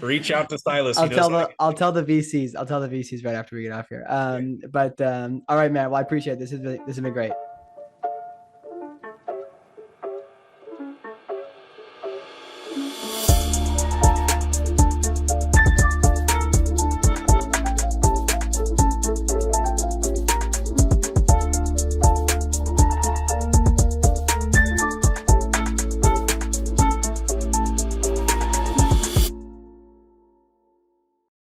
Speaker 1: reach out to Silas. He
Speaker 2: I'll
Speaker 1: knows
Speaker 2: tell
Speaker 1: how to
Speaker 2: the
Speaker 1: get.
Speaker 2: I'll tell the VCs. I'll tell the VCs right after we get off here. But all right, man. Well, I appreciate it. This has been great.